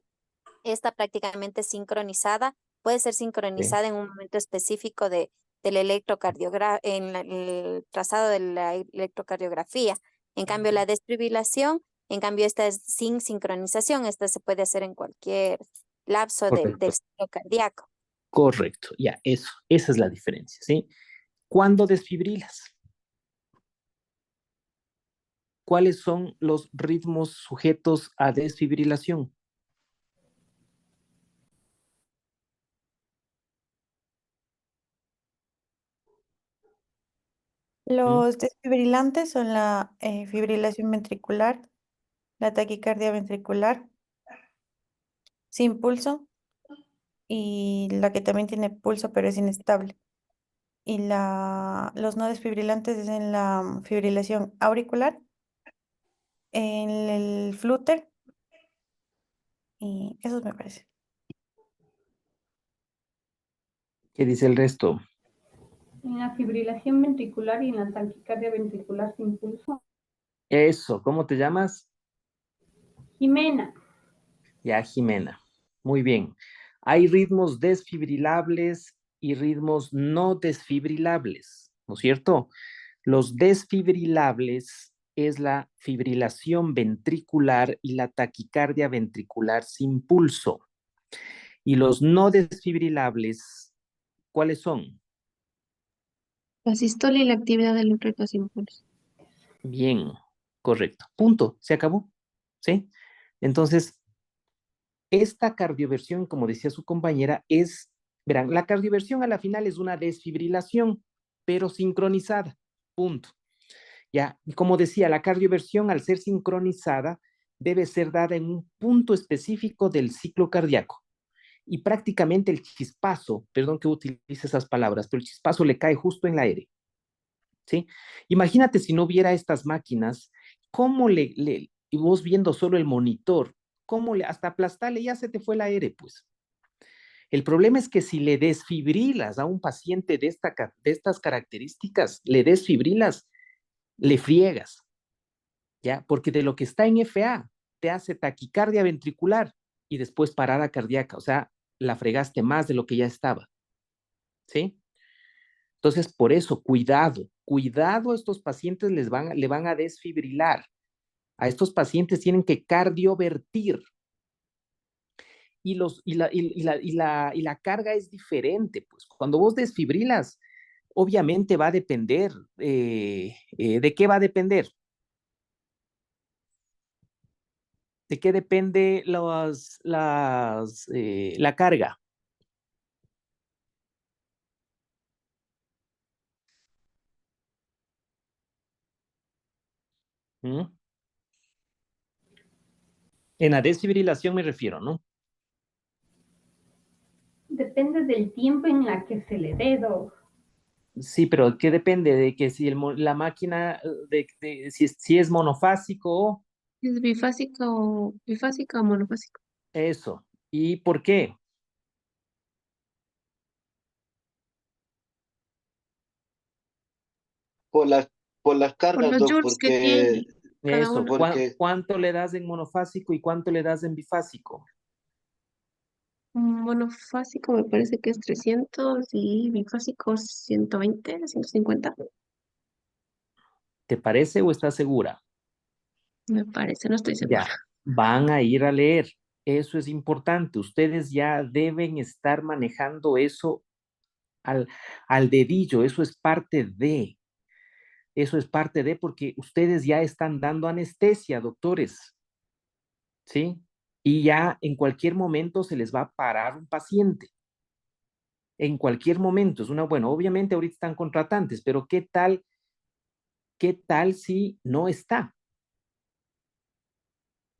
está prácticamente sincronizada, puede ser Sí. sincronizada en un momento específico del electrocardiograma, el trazado de la electrocardiografía. En cambio, la desfibrilación, en cambio, esta es sin sincronización, esta se puede hacer en cualquier lapso del Correcto, ciclo cardíaco. correcto, ya, esa es la diferencia, ¿sí? ¿Cuándo desfibrilas? ¿Cuáles son los ritmos sujetos a desfibrilación? ¿Mm? Los desfibrilantes son la fibrilación ventricular, la taquicardia ventricular sin pulso y la que también tiene pulso pero es inestable. Y los no desfibrilantes es en la fibrilación auricular, en el flúter y eso me parece. ¿Qué dice el resto? En la fibrilación ventricular y en la taquicardia ventricular sin pulso. Eso, ¿cómo te llamas? Jimena. Ya, Jimena. Muy bien. Hay ritmos desfibrilables y ritmos no desfibrilables, ¿no es cierto? Los desfibrilables es la fibrilación ventricular y la taquicardia ventricular sin pulso. Y los no desfibrilables, ¿cuáles son? La sístole y la actividad eléctrica sin pulso. Bien, correcto. Punto, se acabó. ¿Sí? Entonces, esta cardioversión, como decía su compañera, verán, la cardioversión a la final es una desfibrilación, pero sincronizada. Punto. Ya, y como decía, la cardioversión, al ser sincronizada, debe ser dada en un punto específico del ciclo cardíaco. Y prácticamente el chispazo, perdón que utilice esas palabras, pero el chispazo le cae justo en la aire. ¿Sí? Imagínate si no hubiera estas máquinas, ¿cómo y vos viendo solo el monitor, hasta aplastarle ya se te fue el aire, pues? El problema es que si le desfibrilas a un paciente de estas características, le desfibrilas, le friegas, ¿ya? Porque de lo que está en FA, te hace taquicardia ventricular y después parada cardíaca, o sea, la fregaste más de lo que ya estaba, ¿sí? Entonces, por eso, cuidado, a estos pacientes le van a desfibrilar. A estos pacientes tienen que cardiovertir. Y la carga es diferente, pues. Cuando vos desfibrilas, obviamente va a depender. ¿De qué va a depender? ¿De qué depende la carga? ¿Mm? En la desfibrilación me refiero, ¿no? Depende del tiempo en la que se le dé, Doc. Sí, pero ¿qué depende? De que si la máquina, si es monofásico, ¿Es bifásico o monofásico? eso. ¿Y por qué? Por las, por las Por cargas, los Doc, joules que porque, tiene cada Eso. uno. porque ¿Cuánto le das en monofásico y cuánto le das en bifásico? Un monofásico me parece que es 300 y bifásico 120, 150. ¿Te parece o estás segura? Me parece, no estoy segura. Ya, van a ir a leer. Eso es importante. Ustedes ya deben estar manejando eso al, al dedillo. Eso es parte de, porque ustedes ya están dando anestesia, doctores, ¿sí? Y ya en cualquier momento se les va a parar un paciente. En cualquier momento. Bueno, obviamente ahorita están contratantes, pero qué tal si no está?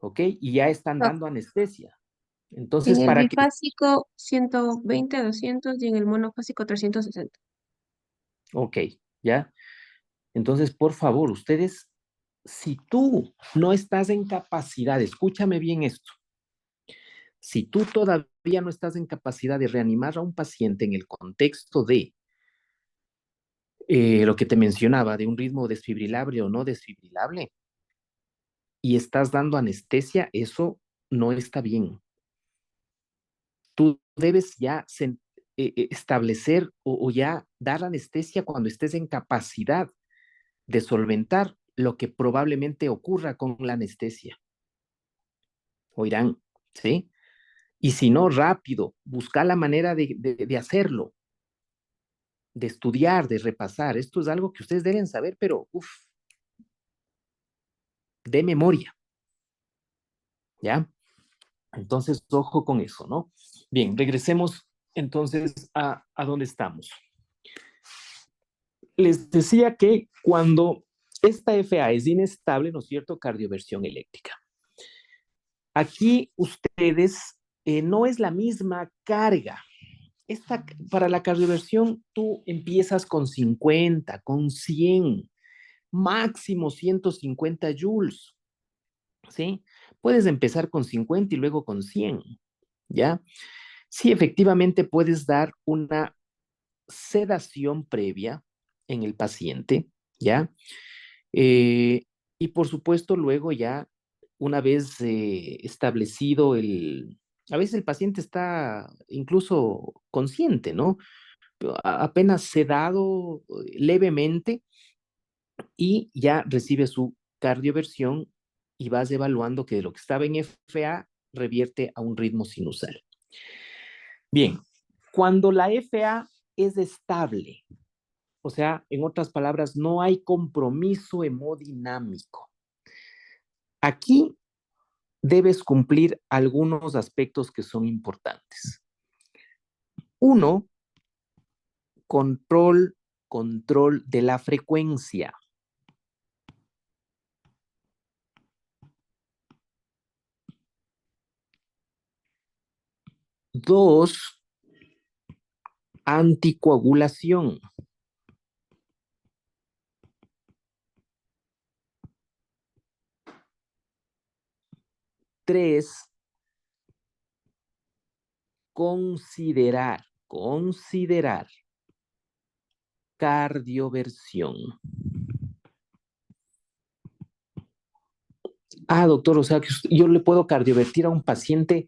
¿Ok? Y ya están No, dando anestesia. en Entonces, el para que, bifásico 120, 200 y en el monofásico 360. ok, ¿ya? Entonces, por favor, ustedes, si tú no estás en capacidad, escúchame bien esto, si tú todavía no estás en capacidad de reanimar a un paciente en el contexto de lo que te mencionaba, de un ritmo desfibrilable o no desfibrilable, y estás dando anestesia, eso no está bien. Tú debes ya establecer o ya dar anestesia cuando estés en capacidad de solventar lo que probablemente ocurra con la anestesia. Oirán, ¿sí? Y si no, rápido, buscar la manera de hacerlo, de estudiar, de repasar. Esto es algo que ustedes deben saber, pero de memoria, ¿ya? Entonces, ojo con eso, ¿no? Bien, regresemos entonces a donde estamos. Les decía que cuando esta FA es inestable, ¿no es cierto? Cardioversión eléctrica. Aquí ustedes no es la misma carga. Para la cardioversión tú empiezas con 50, con 100, máximo 150 joules, ¿sí? Puedes empezar con 50 y luego con 100, ¿ya? Sí, efectivamente puedes dar una sedación previa en el paciente, ¿ya? Eh, y por supuesto, luego ya, una vez establecido a veces el paciente está incluso consciente, ¿no? Pero apenas sedado levemente y ya recibe su cardioversión y vas evaluando que de lo que estaba en FA revierte a un ritmo sinusal. Bien, cuando la FA es estable, o sea, en otras palabras, no hay compromiso hemodinámico. Aquí debes cumplir algunos aspectos que son importantes. Uno, control de la frecuencia. Dos, anticoagulación. Tres, considerar cardioversión. Ah, doctor, o sea que yo le puedo cardiovertir a un paciente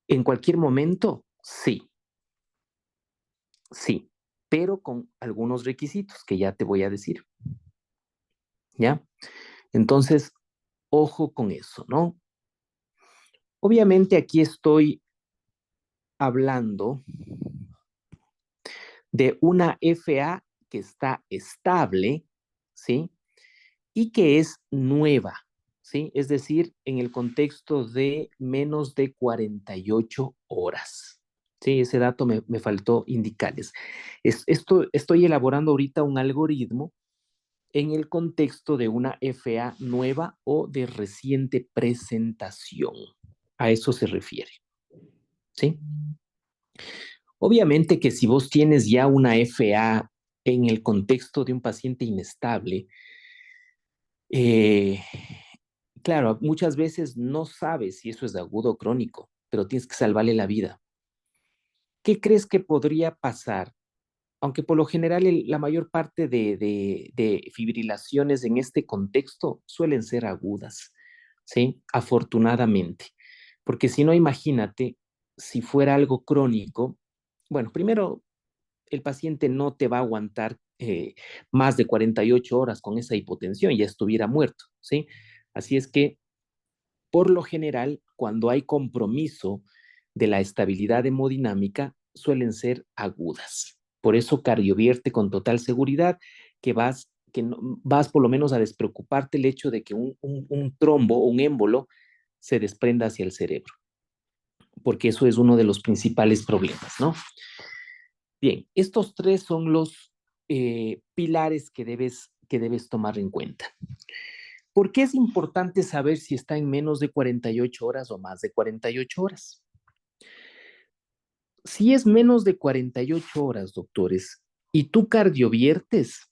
en cualquier momento. Sí, sí, pero con algunos requisitos que ya te voy a decir. ¿Ya? Entonces, ojo con eso, ¿no? Obviamente aquí estoy hablando de una FA que está estable, ¿sí? Y que es nueva, ¿sí? Es decir, en el contexto de menos de 48 horas. Sí, ese dato me faltó indicarles. Estoy elaborando ahorita un algoritmo en el contexto de una FA nueva o de reciente presentación. A eso se refiere. ¿Sí? Obviamente que si vos tienes ya una FA en el contexto de un paciente inestable, eh, claro, muchas veces no sabes si eso es agudo o crónico, pero tienes que salvarle la vida. ¿Qué crees que podría pasar? Aunque por lo general la mayor parte de fibrilaciones en este contexto suelen ser agudas, ¿sí? Afortunadamente. Porque si no, imagínate, si fuera algo crónico, bueno, primero, el paciente no te va a aguantar más de 48 horas con esa hipotensión, ya estuviera muerto, ¿sí? Así es que por lo general, cuando hay compromiso de la estabilidad hemodinámica, suelen ser agudas. Por eso cardiovierte con total seguridad que no, vas por lo menos a despreocuparte el hecho de que un trombo o un émbolo se desprenda hacia el cerebro, porque eso es uno de los principales problemas, ¿no? Bien, estos tres son los pilares que debes tomar en cuenta. ¿Por qué es importante saber si está en menos de 48 horas o más de 48 horas? Si es menos de 48 horas, doctores, y tú cardioviertes,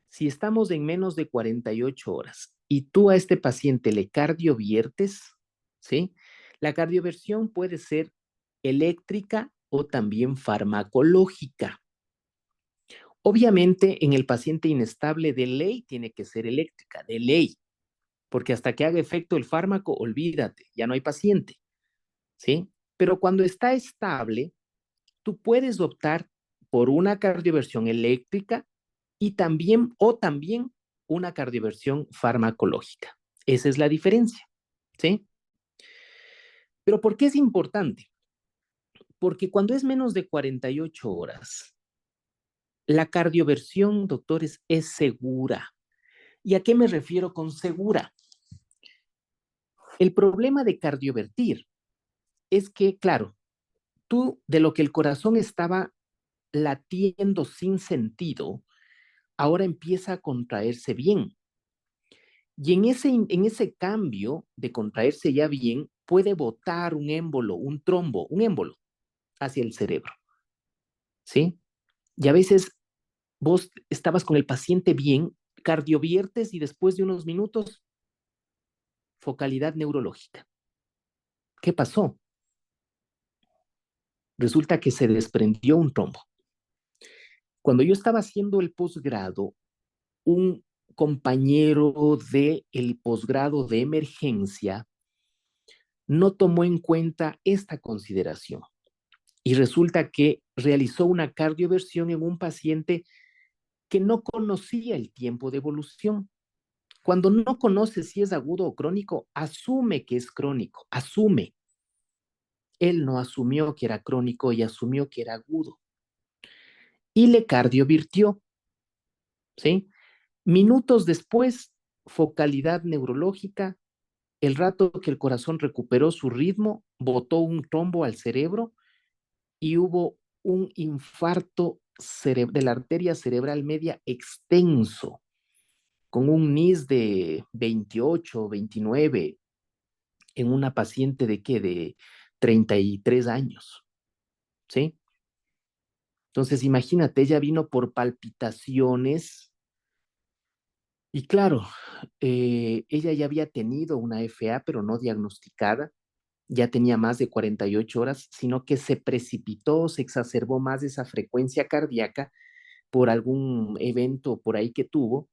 si estamos en menos de 48 horas y tú a este paciente le cardioviertes, ¿sí? La cardioversión puede ser eléctrica o también farmacológica. Obviamente, en el paciente inestable de ley tiene que ser eléctrica, de ley, porque hasta que haga efecto el fármaco, olvídate, ya no hay paciente, ¿sí? Pero cuando está estable, tú puedes optar por una cardioversión eléctrica y también, o también una cardioversión farmacológica. Esa es la diferencia, ¿sí? Pero ¿por qué es importante? Porque cuando es menos de 48 horas, la cardioversión, doctores, es segura. ¿Y a qué me refiero con segura? El problema de cardiovertir es que, claro, tú de lo que el corazón estaba latiendo sin sentido, ahora empieza a contraerse bien. Y en ese cambio de contraerse ya bien, puede botar un émbolo, un trombo, un émbolo hacia el cerebro. ¿Sí? Y a veces vos estabas con el paciente bien, cardioviertes y después de unos minutos, focalidad neurológica. ¿Qué pasó? Resulta que se desprendió un trombo. Cuando yo estaba haciendo el posgrado, un compañero del posgrado de emergencia no tomó en cuenta esta consideración y resulta que realizó una cardioversión en un paciente que no conocía el tiempo de evolución. Cuando no conoce si es agudo o crónico, asume que es crónico, asume. Él no asumió que era crónico y asumió que era agudo. Y le cardiovirtió, ¿sí? Minutos después, focalidad neurológica, el rato que el corazón recuperó su ritmo, botó un trombo al cerebro y hubo un infarto de la arteria cerebral media extenso, con un NIS de 28, 29, en una paciente de ¿qué? De 33 años, ¿sí? Entonces, imagínate, ella vino por palpitaciones y claro, ella ya había tenido una FA, pero no diagnosticada, ya tenía más de 48 horas, sino que se precipitó, se exacerbó más esa frecuencia cardíaca por algún evento por ahí que tuvo.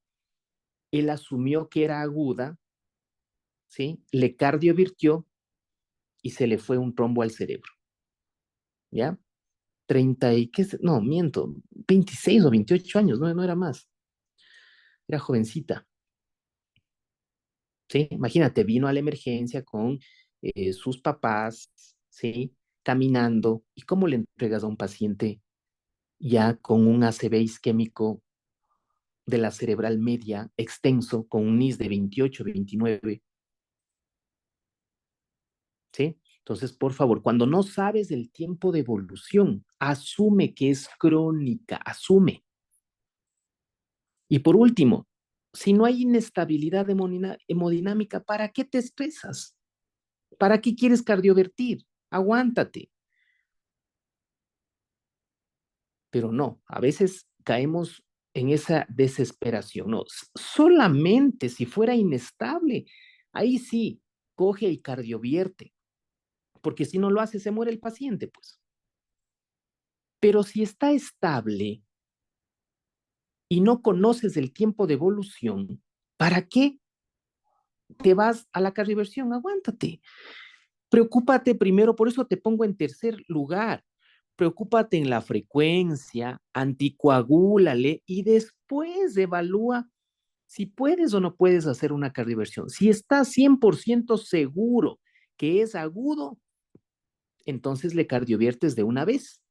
Él asumió que era aguda, ¿sí? Le cardiovirtió y se le fue un trombo al cerebro, ¿ya? 30 y, ¿qué? No, miento, 26 o 28 años, no era más, era jovencita, ¿sí? Imagínate, vino a la emergencia con sus papás, ¿sí? Caminando, ¿y cómo le entregas a un paciente ya con un ACV isquémico de la cerebral media extenso con un NIS de 28, 29. ¿Sí? Entonces, por favor, cuando no sabes del tiempo de evolución, asume que es crónica, asume. Y por último, si no hay inestabilidad hemodinámica, ¿para qué te estresas? ¿Para qué quieres cardiovertir? Aguántate. Pero no, a veces caemos en esa desesperación. No, solamente si fuera inestable, ahí sí, coge y cardiovierte, porque si no lo hace, se muere el paciente, pues. Pero si está estable y no conoces el tiempo de evolución, ¿para qué te vas a la cardioversión? Aguántate. Preocúpate primero, por eso te pongo en tercer lugar. Preocúpate en la frecuencia, anticoagúlale y después evalúa si puedes o no puedes hacer una cardioversión. Si estás 100% seguro que es agudo, entonces le cardioviertes de una vez.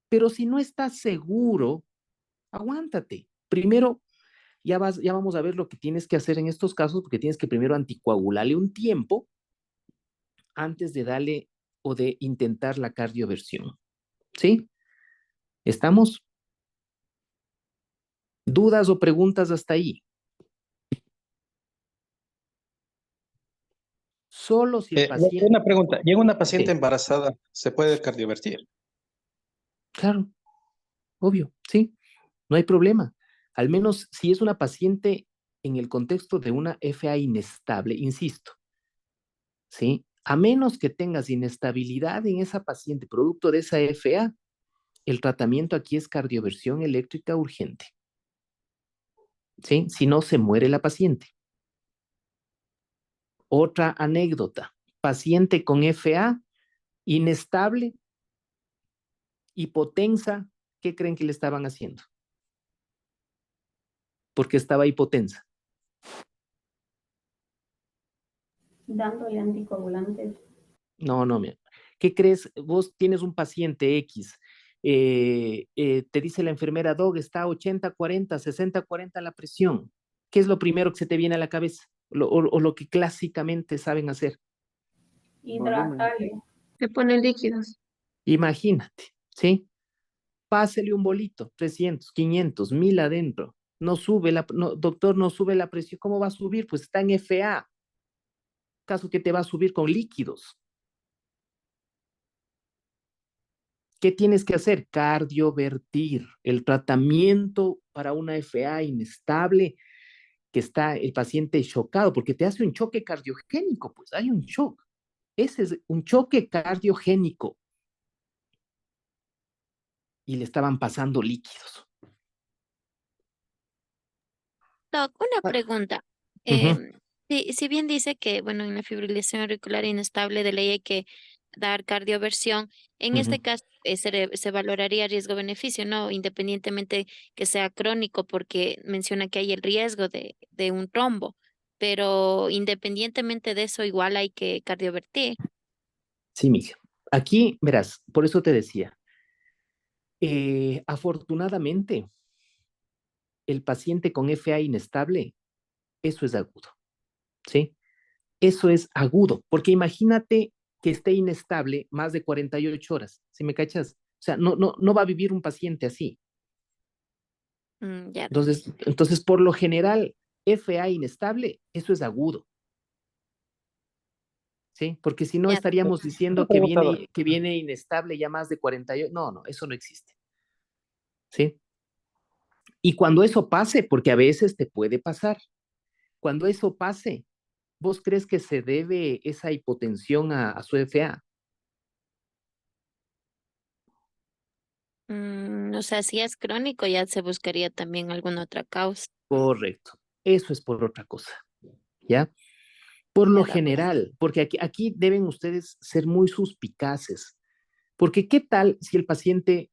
Pero si no estás seguro, aguántate. Primero, ya vamos a ver lo que tienes que hacer en estos casos, porque tienes que primero anticoagularle un tiempo antes de darle o de intentar la cardioversión. ¿Sí? ¿Estamos? ¿Dudas o preguntas hasta ahí? Solo si el paciente... Una pregunta, ¿llega una paciente Sí, embarazada, se puede cardiovertir? claro, obvio, sí, no hay problema. Al menos si es una paciente en el contexto de una FA inestable, insisto, ¿sí? A menos que tengas inestabilidad en esa paciente producto de esa FA, el tratamiento aquí es cardioversión eléctrica urgente, ¿sí? Si no, se muere la paciente. Otra anécdota, paciente con FA inestable, hipotensa, ¿qué creen que le estaban haciendo? Porque estaba hipotensa. Dándole anticoagulantes. No, no, mira. ¿Qué crees? Vos tienes un paciente X, te dice la enfermera, Dog, está 80-40, 60-40 la presión. ¿Qué es lo primero que se te viene a la cabeza? O lo que clásicamente saben hacer. Hidratarle. Le ponen líquidos. Imagínate, ¿sí? Pásele un bolito, 300, 500, 1000 adentro. No sube doctor, no sube la presión. ¿Cómo va a subir? Pues está en FA. Caso que te va a subir con líquidos. ¿Qué tienes que hacer? Cardiovertir. El tratamiento para una FA inestable que está el paciente chocado, porque te hace un choque cardiogénico, pues hay un shock. Ese es un choque cardiogénico. Y le estaban pasando líquidos. Doc, una Ah, pregunta. ujú, Si bien dice que, bueno, en la fibrilación auricular inestable de ley hay que dar cardioversión, en ujú. este caso se valoraría riesgo-beneficio, ¿no? Independientemente que sea crónico, porque menciona que hay el riesgo de un trombo, pero independientemente de eso, igual hay que cardiovertir. Sí, mija. Aquí, verás, por eso te decía, afortunadamente, el paciente con FA inestable, eso es agudo, ¿sí? Eso es agudo, porque imagínate que esté inestable más de 48 horas, ¿sí me cachas? O sea, no va a vivir un paciente así. Ya. Entonces, por lo general, FA inestable, eso es agudo, ¿sí? Porque si no Ya. estaríamos Una diciendo pregunta, doc. que viene inestable ya más de 48. No, eso no existe, ¿sí? Y cuando eso pase, porque a veces te puede pasar, cuando eso pase, ¿vos crees que se debe esa hipotensión a su FA? O sea, si es crónico, ya se buscaría también alguna otra causa. Correcto. Eso es por otra cosa, ¿ya? Por lo Ya, Doc. general, porque aquí deben ustedes ser muy suspicaces, porque ¿qué tal si el paciente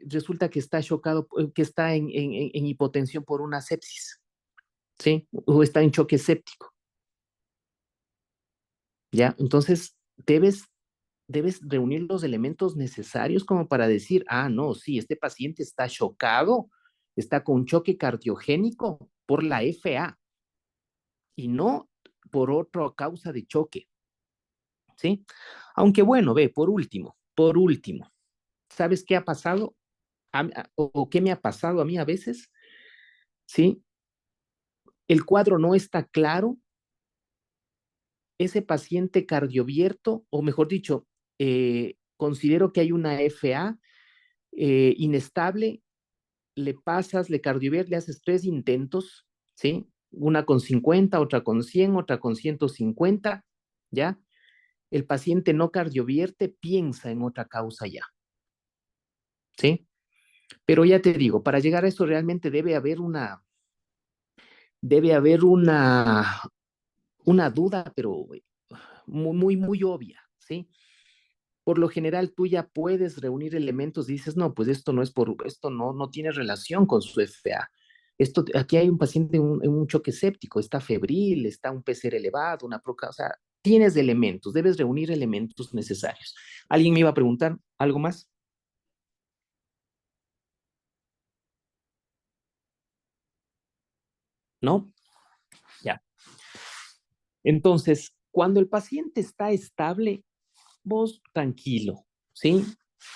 resulta que está chocado, que está en hipotensión por una sepsis, ¿sí? O está en choque séptico, ¿ya? Entonces, debes reunir los elementos necesarios como para decir, ah, no, sí, este paciente está chocado, está con un choque cardiogénico por la FA y no por otra causa de choque, ¿sí? Aunque bueno, ve, por último, ¿sabes qué ha pasado? ¿O qué me ha pasado a mí a veces? ¿Sí? El cuadro no está claro, ese paciente cardiovierto, o mejor dicho, considero que hay una FA inestable, le pasas, le cardiovierte, le haces 3 intentos, ¿sí? Una con 50, otra con 100, otra con 150, ¿ya? El paciente no cardiovierte, piensa en otra causa ya, ¿sí? Pero ya te digo, para llegar a eso realmente debe haber una duda, pero muy obvia, ¿sí? Por lo general tú ya puedes reunir elementos y dices, no, pues esto no tiene relación con su FA. Aquí hay un paciente en un choque séptico, está febril, está un PCR elevado, una proca, o sea, tienes elementos, debes reunir elementos necesarios. ¿Alguien me iba a preguntar algo más? ¿No? Ya. Entonces, cuando el paciente está estable, vos tranquilo, ¿sí?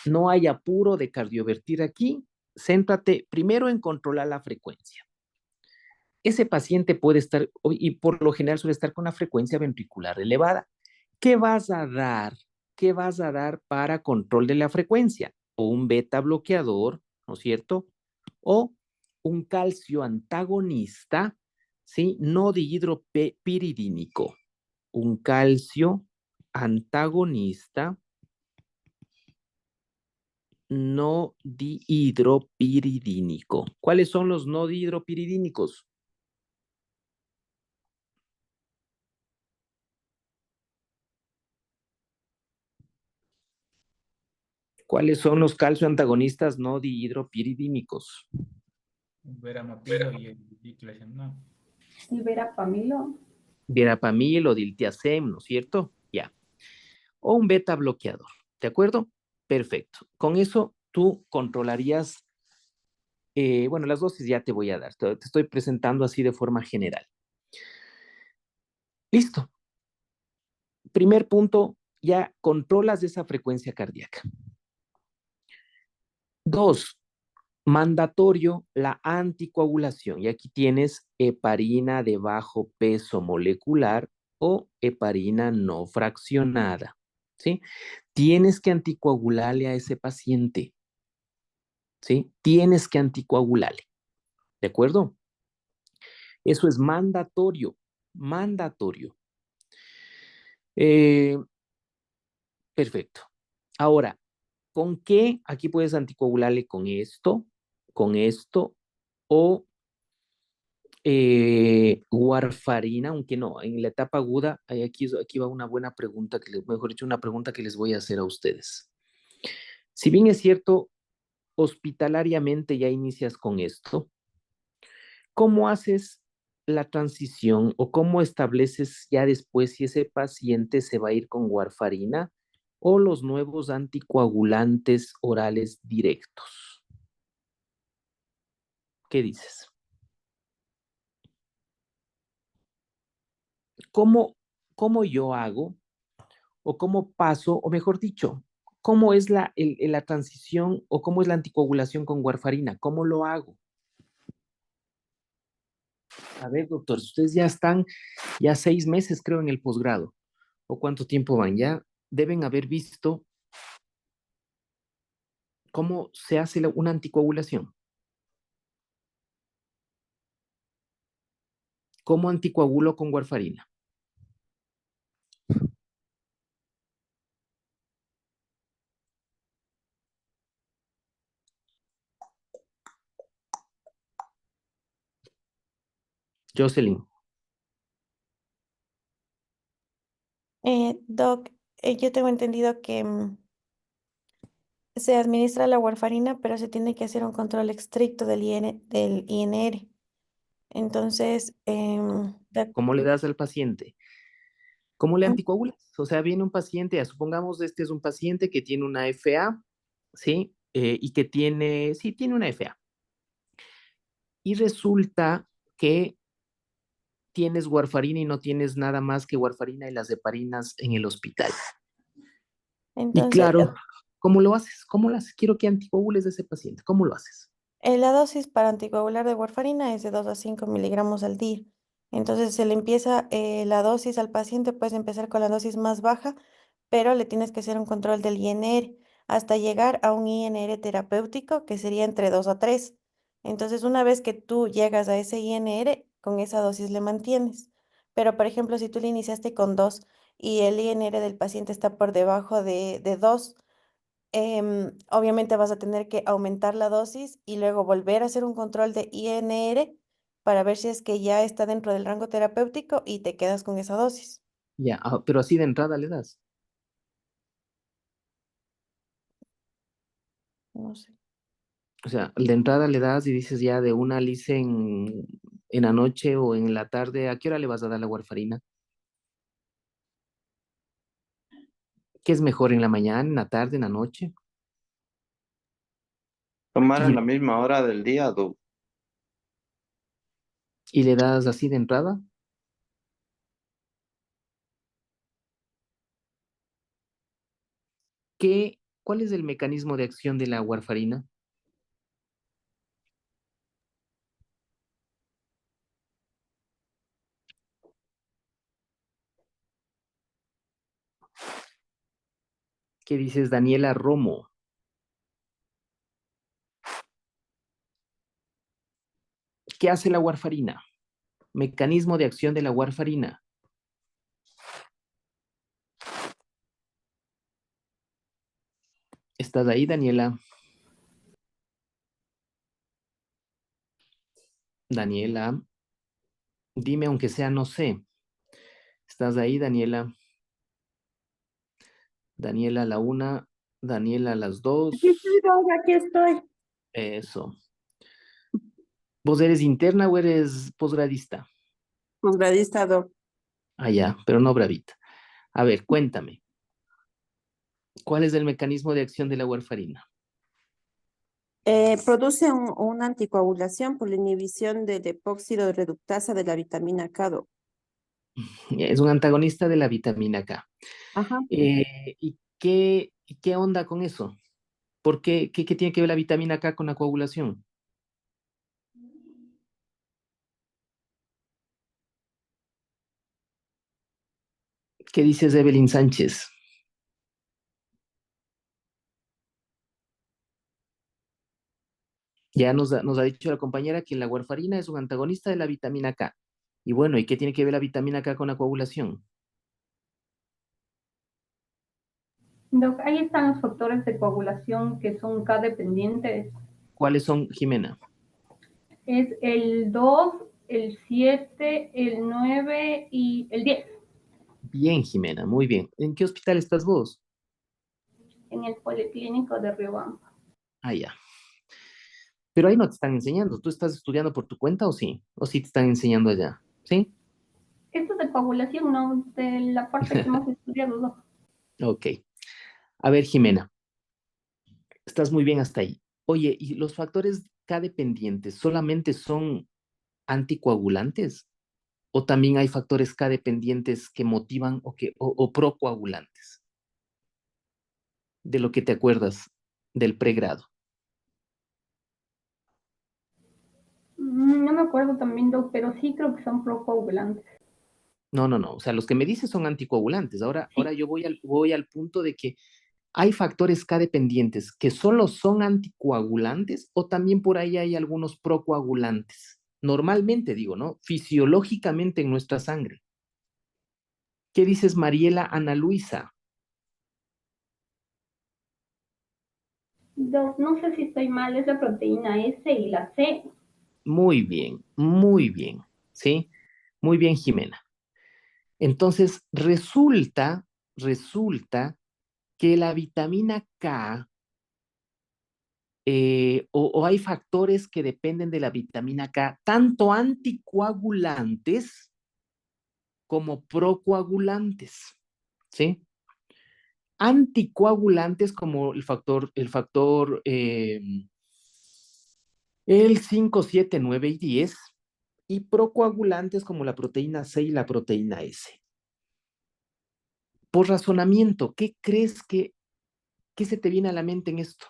No hay apuro de cardiovertir aquí. Céntrate primero en controlar la frecuencia. Ese paciente puede estar, y por lo general suele estar con la frecuencia ventricular elevada. ¿Qué vas a dar? ¿Qué vas a dar para control de la frecuencia? O un beta bloqueador, ¿no es cierto? O un calcio antagonista, ¿sí? No dihidropiridínico. Un calcio antagonista no dihidropiridínico. ¿Cuáles son los no dihidropiridínicos? ¿Cuáles son los calcio antagonistas no dihidropiridínicos? Veramapilo y el diclofenac, no. El verapamilo. Verapamil o diltiazem, ¿no es cierto? Ya. O un beta bloqueador, ¿de acuerdo? Perfecto. Con eso tú controlarías, bueno, las dosis ya te voy a dar, te estoy presentando así de forma general. Listo. Primer punto, ya controlas esa frecuencia cardíaca. 2, mandatorio la anticoagulación. Y aquí tienes heparina de bajo peso molecular o heparina no fraccionada, ¿sí? Tienes que anticoagularle a ese paciente, ¿sí? Tienes que anticoagularle, ¿de acuerdo? Eso es mandatorio, mandatorio. Perfecto. Ahora, ¿con qué? Aquí puedes anticoagularle con esto o warfarina, aunque no, en la etapa aguda, aquí va una buena pregunta, mejor dicho, una pregunta que les voy a hacer a ustedes. Si bien es cierto, hospitalariamente ya inicias con esto, ¿cómo haces la transición o cómo estableces ya después si ese paciente se va a ir con warfarina o los nuevos anticoagulantes orales directos? ¿Qué dices? ¿Cómo yo hago o cómo paso, o mejor dicho, cómo es la transición o cómo es la anticoagulación con warfarina? ¿Cómo lo hago? A ver, doctor, ustedes ya están 6 meses, creo, en el posgrado. ¿O cuánto tiempo van? Ya deben haber visto cómo se hace una anticoagulación. ¿Cómo anticoagulo con warfarina? Jocelyn. Doc, yo tengo entendido que se administra la warfarina, pero se tiene que hacer un control estricto del INR. Entonces, ¿Cómo le das al paciente? ¿Cómo le mm, anticoagulas? O sea, viene un paciente, supongamos este es un paciente que tiene una FA, ¿sí? Y que tiene una FA. y resulta que tienes warfarina y no tienes nada más que warfarina y las heparinas en el hospital. Y Entonces, claro, ¿cómo lo haces? ¿Cómo lo haces? Quiero que anticoagules a ese paciente. ¿Cómo lo haces? la dosis para anticoagular de warfarina es de 2 a 5 miligramos al día. Entonces, se le empieza la dosis al paciente, puedes empezar con la dosis más baja, pero le tienes que hacer un control del INR hasta llegar a un INR terapéutico que sería entre 2 a 3. Entonces, una vez que tú llegas a ese INR, con esa dosis le mantienes. Pero, por ejemplo, si tú le iniciaste con 2 y el INR del paciente está por debajo de 2, obviamente vas a tener que aumentar la dosis y luego volver a hacer un control de INR para ver si es que ya está dentro del rango terapéutico y te quedas con esa dosis. Ya, pero así de entrada le das. No sé. O sea, de entrada le das y dices ya de una alice en la noche o en la tarde. ¿A qué hora le vas a dar la warfarina? ¿Qué es mejor, en la mañana, en la tarde, en la noche? Tomar a Y, la misma hora del día, Doc. y le das así de entrada. ¿Cuál es el mecanismo de acción de la warfarina? ¿Qué dices, Daniela Romo? ¿Qué hace la warfarina? Mecanismo de acción de la warfarina. ¿Estás ahí, Daniela? Daniela, dime aunque sea, no sé. ¿Estás ahí, Daniela? Daniela a la una, Daniela a las dos. Aquí estoy, Doc, aquí estoy. Eso. ¿Vos eres interna o eres posgradista? Posgradista, Doc. Ah, ya, pero no bravita. A ver, cuéntame. ¿Cuál es el mecanismo de acción de la warfarina? Produce una anticoagulación por la inhibición del epóxido reductasa de la vitamina K, Doc. Es un antagonista de la vitamina K. Ajá. ¿Y qué onda con eso? ¿Por qué tiene que ver la vitamina K con la coagulación? ¿Qué dices, Evelyn Sánchez? Ya nos ha dicho la compañera que la warfarina es un antagonista de la vitamina K. Y bueno, ¿y qué tiene que ver la vitamina K con la coagulación? Doc, ahí están los factores de coagulación que son K dependientes. ¿Cuáles son, Jimena? Es el 2, el 7, el 9 y el 10 Bien, Jimena, muy bien. ¿En qué hospital estás vos? en el Policlínico de Riobamba. Ah, ya. Pero ahí no te están enseñando. ¿Tú estás estudiando por tu cuenta o sí? ¿O sí te están enseñando allá? ¿Sí? Esto de coagulación, no de la parte que hemos estudiado, Doc. Ok. A ver, Jimena, estás muy bien hasta ahí. Oye, ¿y los factores K dependientes solamente son anticoagulantes? ¿O también hay factores K dependientes que motivan o procoagulantes? De lo que te acuerdas del pregrado. No me acuerdo también, Doc, pero sí creo que son procoagulantes. No, no, no. O sea, los que me dices son anticoagulantes. Ahora yo voy al punto de que hay factores K dependientes que solo son anticoagulantes o también por ahí hay algunos procoagulantes. Normalmente digo, ¿no? Fisiológicamente en nuestra sangre. ¿Qué dices, Mariela Ana Luisa? Doc, no sé si estoy mal, es la proteína S y la C. Muy bien, ¿sí? Muy bien, Jimena. Entonces, resulta que la vitamina K o hay factores que dependen de la vitamina K, tanto anticoagulantes como procoagulantes, ¿sí? Anticoagulantes como el factor El 5, 7, 9 y 10, y procoagulantes como la proteína C y la proteína S. Por razonamiento, ¿qué se te viene a la mente en esto?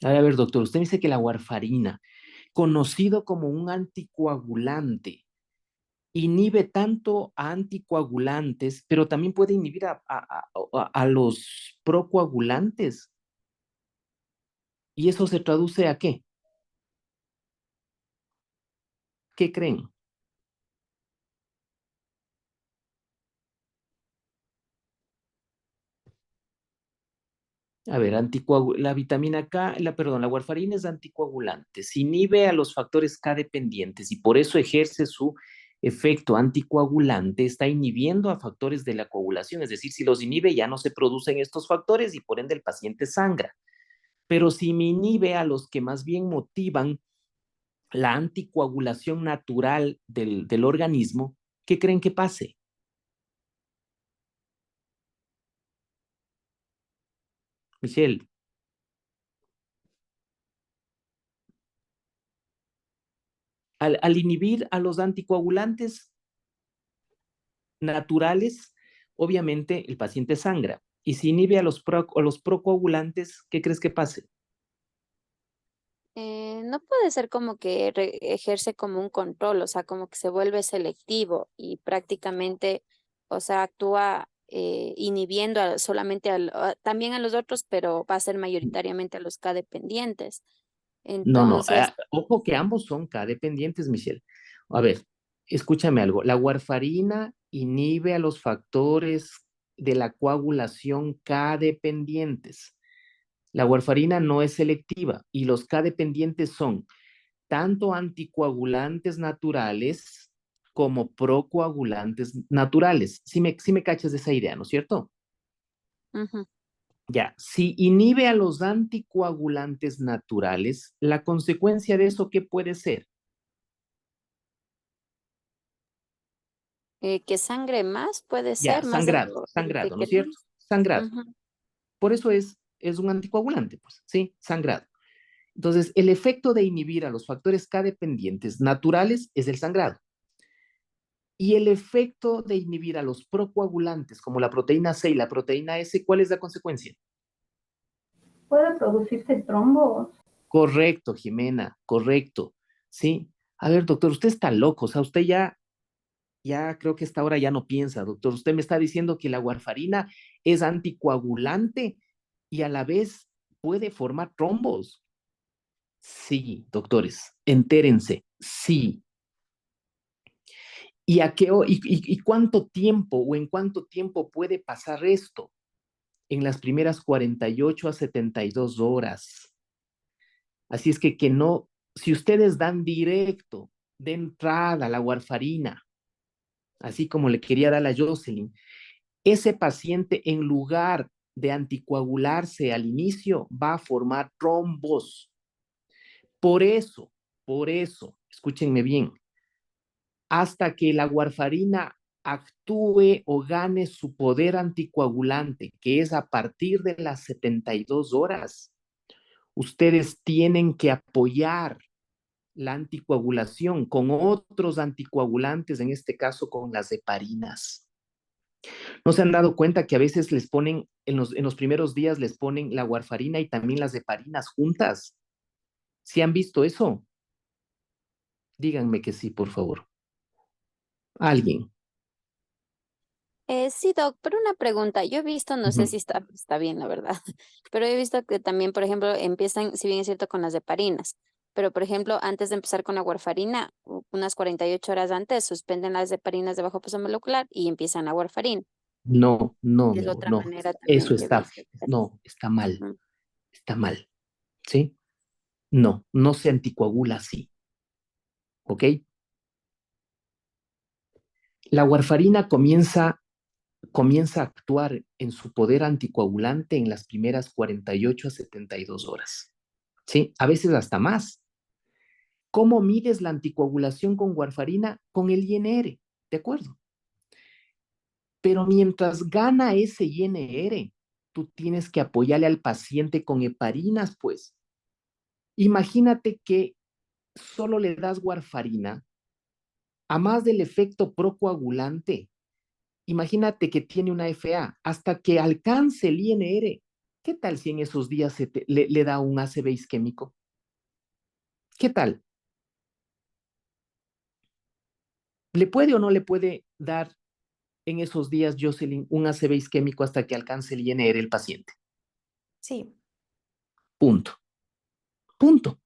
A ver, doctor, usted dice que la warfarina, conocido como un anticoagulante, inhibe tanto a anticoagulantes, pero también puede inhibir a los procoagulantes. ¿Y eso se traduce a qué? ¿Qué creen? A ver, la vitamina K, la warfarina es anticoagulante, se inhibe a los factores K dependientes y por eso ejerce su efecto anticoagulante, está inhibiendo a factores de la coagulación, es decir, si los inhibe ya no se producen estos factores y por ende el paciente sangra. Pero si me inhibe a los que más bien motivan la anticoagulación natural del organismo, ¿qué creen que pase? Michelle, al inhibir a los anticoagulantes naturales, obviamente el paciente sangra. Y si inhibe a los procoagulantes, ¿qué crees que pase? No puede ser como que ejerce como un control, o sea, como que se vuelve selectivo y prácticamente, o sea, actúa inhibiendo solamente también a los otros, pero va a ser mayoritariamente a los K dependientes. No, no, Entonces, ojo que ambos son K-dependientes, Michelle. A ver, escúchame algo. La warfarina inhibe a los factores de la coagulación K-dependientes. La warfarina no es selectiva y los K-dependientes son tanto anticoagulantes naturales como procoagulantes naturales. Si me cachas de esa idea, ¿no es cierto? ujú, Ya, si inhibe a los anticoagulantes naturales, la consecuencia de eso, ¿qué puede ser? que sangre más puede Ya, ser más de sangrado, lo que sangrado, ¿no es cierto? queremos. Sangrado. Ujú. Por eso es un anticoagulante, pues, ¿sí? Sangrado. Entonces, el efecto de inhibir a los factores K dependientes naturales es el sangrado. Y el efecto de inhibir a los procoagulantes, como la proteína C y la proteína S, ¿cuál es la consecuencia? Puede producirse trombos. Correcto, Jimena, correcto. Sí. A ver, doctor, usted está loco, o sea, usted ya creo que esta hora ya no piensa, doctor. Usted me está diciendo que la warfarina es anticoagulante y a la vez puede formar trombos. Sí, doctores, entérense, sí. ¿Y cuánto tiempo o en cuánto tiempo puede pasar esto? En las primeras 48 a 72 horas. Así es que no, si ustedes dan directo de entrada la warfarina, así como le quería dar a Jocelyn, ese paciente en lugar de anticoagularse al inicio va a formar trombos. Por eso, escúchenme bien, hasta que la warfarina actúe o gane su poder anticoagulante, que es a partir de las 72 horas, ustedes tienen que apoyar la anticoagulación con otros anticoagulantes, en este caso con las heparinas. ¿No se han dado cuenta que a veces les ponen, en los primeros días les ponen la warfarina y también las heparinas juntas? ¿Sí han visto eso? Díganme que sí, por favor. Alguien. Sí, Doc, pero una pregunta. Yo he visto, no sé Ujú. si está bien, la verdad, pero he visto que también, por ejemplo, empiezan, si bien es cierto, con las heparinas, pero, por ejemplo, antes de empezar con la warfarina, unas 48 horas antes, suspenden las heparinas de bajo peso molecular y empiezan la warfarina. No, no, mi Es amor, otra no. manera también Eso que he visto. no, Ujú. está mal, ¿sí? No, no se anticoagula así, ¿ok? La warfarina comienza a actuar en su poder anticoagulante en las primeras 48 a 72 horas, ¿sí? A veces hasta más. ¿Cómo mides la anticoagulación con warfarina? Con el INR, ¿de acuerdo? Pero mientras gana ese INR, tú tienes que apoyarle al paciente con heparinas, pues. Imagínate que solo le das warfarina, a más del efecto procoagulante. Imagínate que tiene una FA hasta que alcance el INR. ¿Qué tal si en esos días le da un ACV isquémico? ¿Qué tal? ¿Le puede o no le puede dar en esos días Jocelyn un ACV isquémico hasta que alcance el INR el paciente? Sí, Punto. Punto.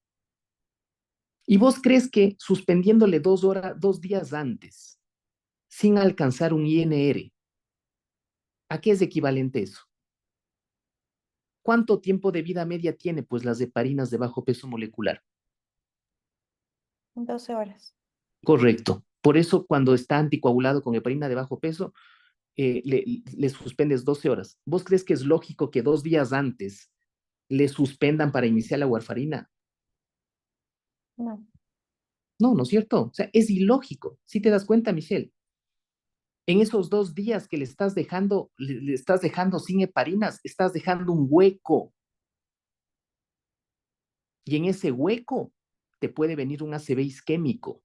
¿Y vos crees que suspendiéndole 2 días antes, sin alcanzar un INR, a qué es equivalente eso? ¿Cuánto tiempo de vida media tiene, pues, las heparinas de bajo peso molecular? 12 horas. Correcto. Por eso, cuando está anticoagulado con heparina de bajo peso, le suspendes 12 horas. ¿Vos crees que es lógico que 2 días antes le suspendan para iniciar la warfarina? No. No, ¿no es cierto? O sea, es ilógico. ¿Sí te das cuenta, Michelle? En esos 2 días que le estás dejando sin heparinas, estás dejando un hueco. Y en ese hueco te puede venir un ACV isquémico.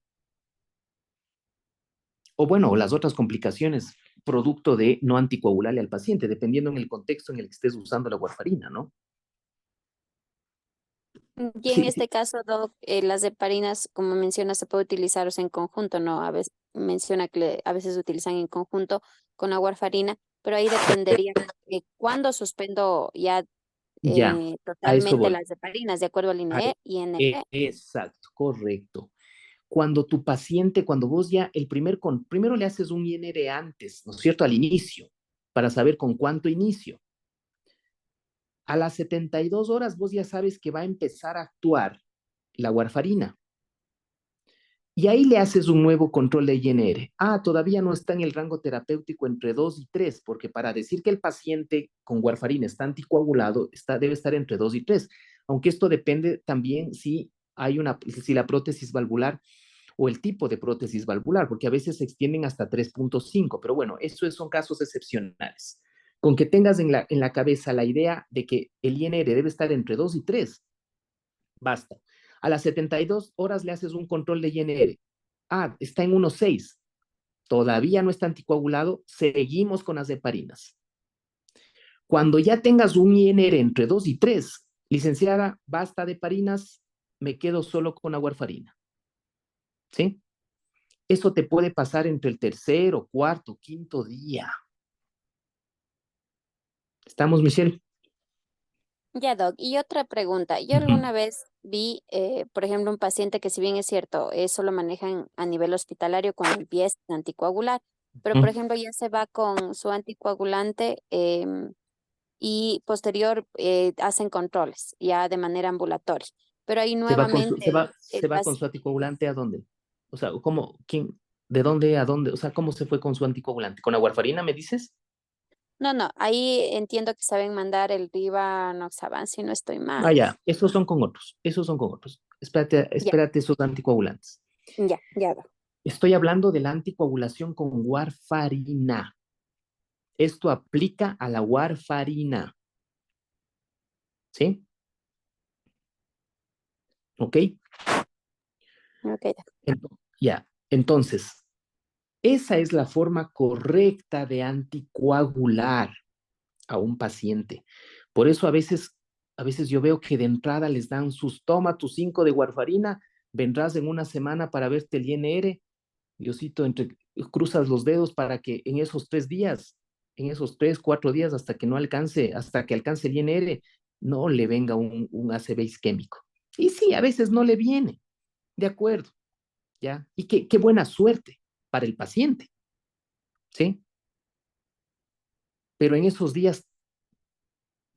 O bueno, las otras complicaciones producto de no anticoagularle al paciente, dependiendo en el contexto en el que estés usando la warfarina, ¿no? Y en Sí, sí, este caso, Doc, las heparinas, como menciona, se puede utilizar, o sea, en conjunto, ¿no? A veces menciona que a veces se utilizan en conjunto con la warfarina, pero ahí dependería cuándo suspendo ya ya, a eso totalmente voy. las heparinas, de acuerdo al INR. Exacto, correcto. Cuando tu paciente, cuando vos ya, primero le haces un INR antes, ¿no es cierto? Al inicio, para saber con cuánto inicio. A las 72 horas vos ya sabes que va a empezar a actuar la warfarina. Y ahí le haces un nuevo control de INR. Todavía no está en el rango terapéutico entre 2 y 3, porque para decir que el paciente con warfarina está anticoagulado, debe estar entre 2 y 3. Aunque esto depende también si la prótesis valvular o el tipo de prótesis valvular, porque a veces se extienden hasta 3.5, pero bueno, son casos excepcionales. Con que tengas en la cabeza la idea de que el INR debe estar entre 2 y 3, basta. A las 72 horas le haces un control de INR. Está en 1.6. Todavía no está anticoagulado. Seguimos con las heparinas. Cuando ya tengas un INR entre 2 y 3, licenciada, basta de heparinas, me quedo solo con la warfarina. ¿Sí? Eso te puede pasar entre el tercero, cuarto, quinto día. ¿Estamos, Michelle? Ya, Doc. Y otra pregunta. Yo Ujú. alguna vez vi, por ejemplo, un paciente que si bien es cierto, eso lo manejan a nivel hospitalario cuando empieza a anticoagular, pero por ejemplo ya se va con su anticoagulante y posterior hacen controles ya de manera ambulatoria. Pero ahí ¿Se va con su, nuevamente se va, el se va con su anticoagulante a dónde? O sea, de dónde a dónde? O sea, ¿cómo se fue con su anticoagulante? ¿Con la warfarina, me dices? No, no, ahí entiendo que saben mandar el Rivanoxaban, si no estoy mal. Ya, esos son con otros, Espérate, Ya, espérate esos anticoagulantes. ya, Doc. Estoy hablando de la anticoagulación con warfarina. Esto aplica a la warfarina, ¿sí? ¿Ok? Ok, Doc. Ya, entonces, esa es la forma correcta de anticoagular a un paciente. Por eso a veces yo veo que de entrada les dan toma tus 5 de warfarina, vendrás en una semana para verte el INR, Diosito, cruzas los dedos para que en esos 3 días, en esos 3, 4 días, hasta que alcance el INR, no le venga un ACV isquémico. Y sí, a veces no le viene, de acuerdo, ¿ya? Y qué buena suerte para el paciente, ¿sí? Pero en esos días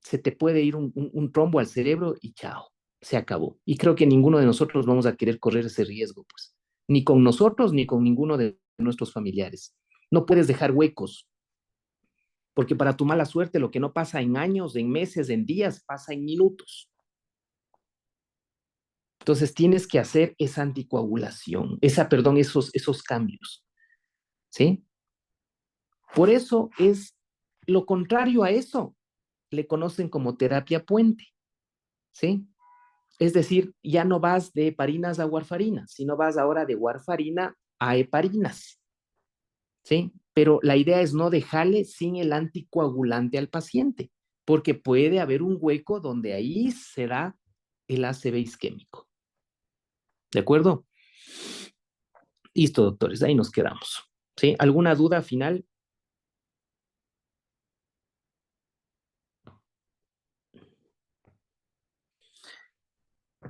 se te puede ir un trombo al cerebro y chao, se acabó. Y creo que ninguno de nosotros vamos a querer correr ese riesgo, pues, ni con nosotros ni con ninguno de nuestros familiares. No puedes dejar huecos, porque para tu mala suerte lo que no pasa en años, en meses, en días, pasa en minutos. Entonces tienes que hacer esa anticoagulación, esos cambios, ¿sí? Por eso es lo contrario a eso. le conocen como terapia puente, ¿sí? Es decir, ya no vas de heparinas a warfarina, sino vas ahora de warfarina a heparinas, ¿sí? Pero la idea es no dejarle sin el anticoagulante al paciente, porque puede haber un hueco donde ahí se da el ACV isquémico. ¿De acuerdo? Listo, doctores, ahí nos quedamos. ¿Sí? ¿Alguna duda final?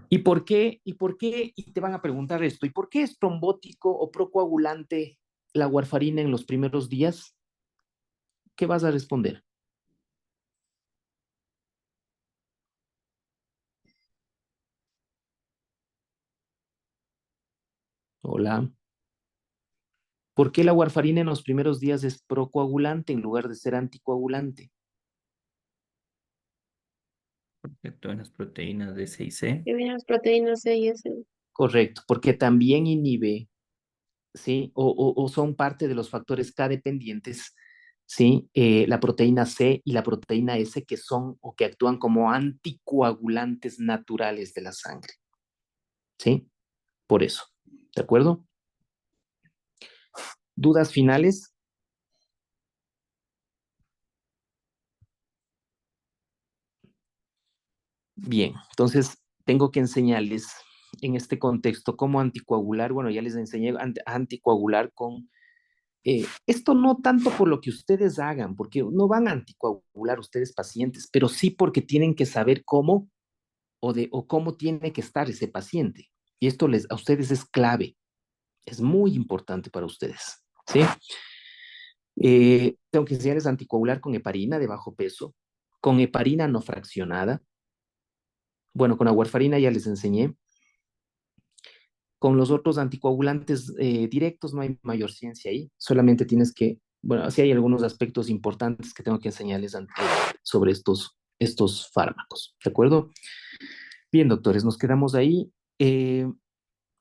¿Y por qué? ¿Y por qué? Y te van a preguntar esto, ¿y por qué es trombótico o procoagulante la warfarina en los primeros días? ¿Qué vas a responder? Hola. ¿Por qué la warfarina en los primeros días es procoagulante en lugar de ser anticoagulante? Porque actúan las proteínas de C y C. Que vienen las proteínas C y S. Correcto, porque también inhibe, ¿sí? O son parte de los factores K dependientes, ¿sí? La proteína C y la proteína S que son o que actúan como anticoagulantes naturales de la sangre, ¿sí? Por eso, ¿de acuerdo? ¿Dudas finales? Bien, entonces tengo que enseñarles en este contexto cómo anticoagular. Bueno, ya les enseñé a anticoagular con esto no tanto por lo que ustedes hagan, porque no van a anticoagular ustedes pacientes, pero sí porque tienen que saber cómo o cómo tiene que estar ese paciente. Y esto a ustedes es clave, es muy importante para ustedes, ¿sí? Tengo que enseñarles a anticoagular con heparina de bajo peso, con heparina no fraccionada. Bueno, con la warfarina ya les enseñé. Con los otros anticoagulantes directos no hay mayor ciencia ahí, solamente tienes que, bueno, sí hay algunos aspectos importantes que tengo que enseñarles sobre estos fármacos, ¿de acuerdo? Bien, doctores, nos quedamos ahí.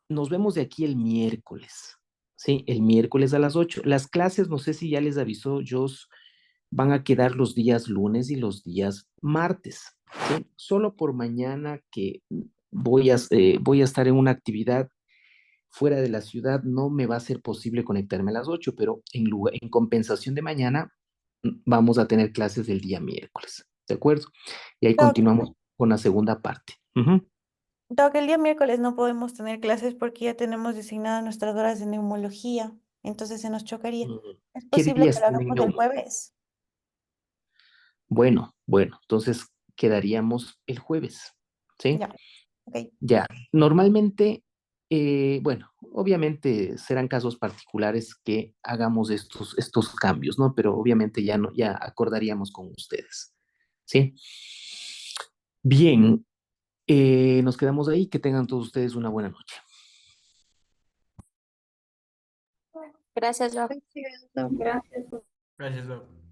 Nos vemos de aquí el miércoles, ¿sí? El miércoles a las 8. Las clases, no sé si ya les avisó Jos, van a quedar los días lunes y los días martes, ¿sí? Solo por mañana que voy a estar en una actividad fuera de la ciudad, no me va a ser posible conectarme a las 8, pero en compensación de mañana vamos a tener clases del día miércoles, ¿de acuerdo? Y ahí Doc, continuamos con la segunda parte. Ujú. Doc, el día miércoles no podemos tener clases porque ya tenemos designadas nuestras horas de neumología, entonces se nos chocaría. Mm, ¿Es ¿Qué posible que días lo tienen hagamos el neuro? jueves? Bueno, entonces quedaríamos el jueves, ¿sí? Ya, ok. Ya, normalmente, bueno, obviamente serán casos particulares que hagamos estos cambios, ¿no? Pero obviamente ya no, ya acordaríamos con ustedes, ¿sí? Bien, nos quedamos ahí. Que tengan todos ustedes una buena noche. Gracias, Doc. Gracias, Doc. Gracias. Gracias, Doc.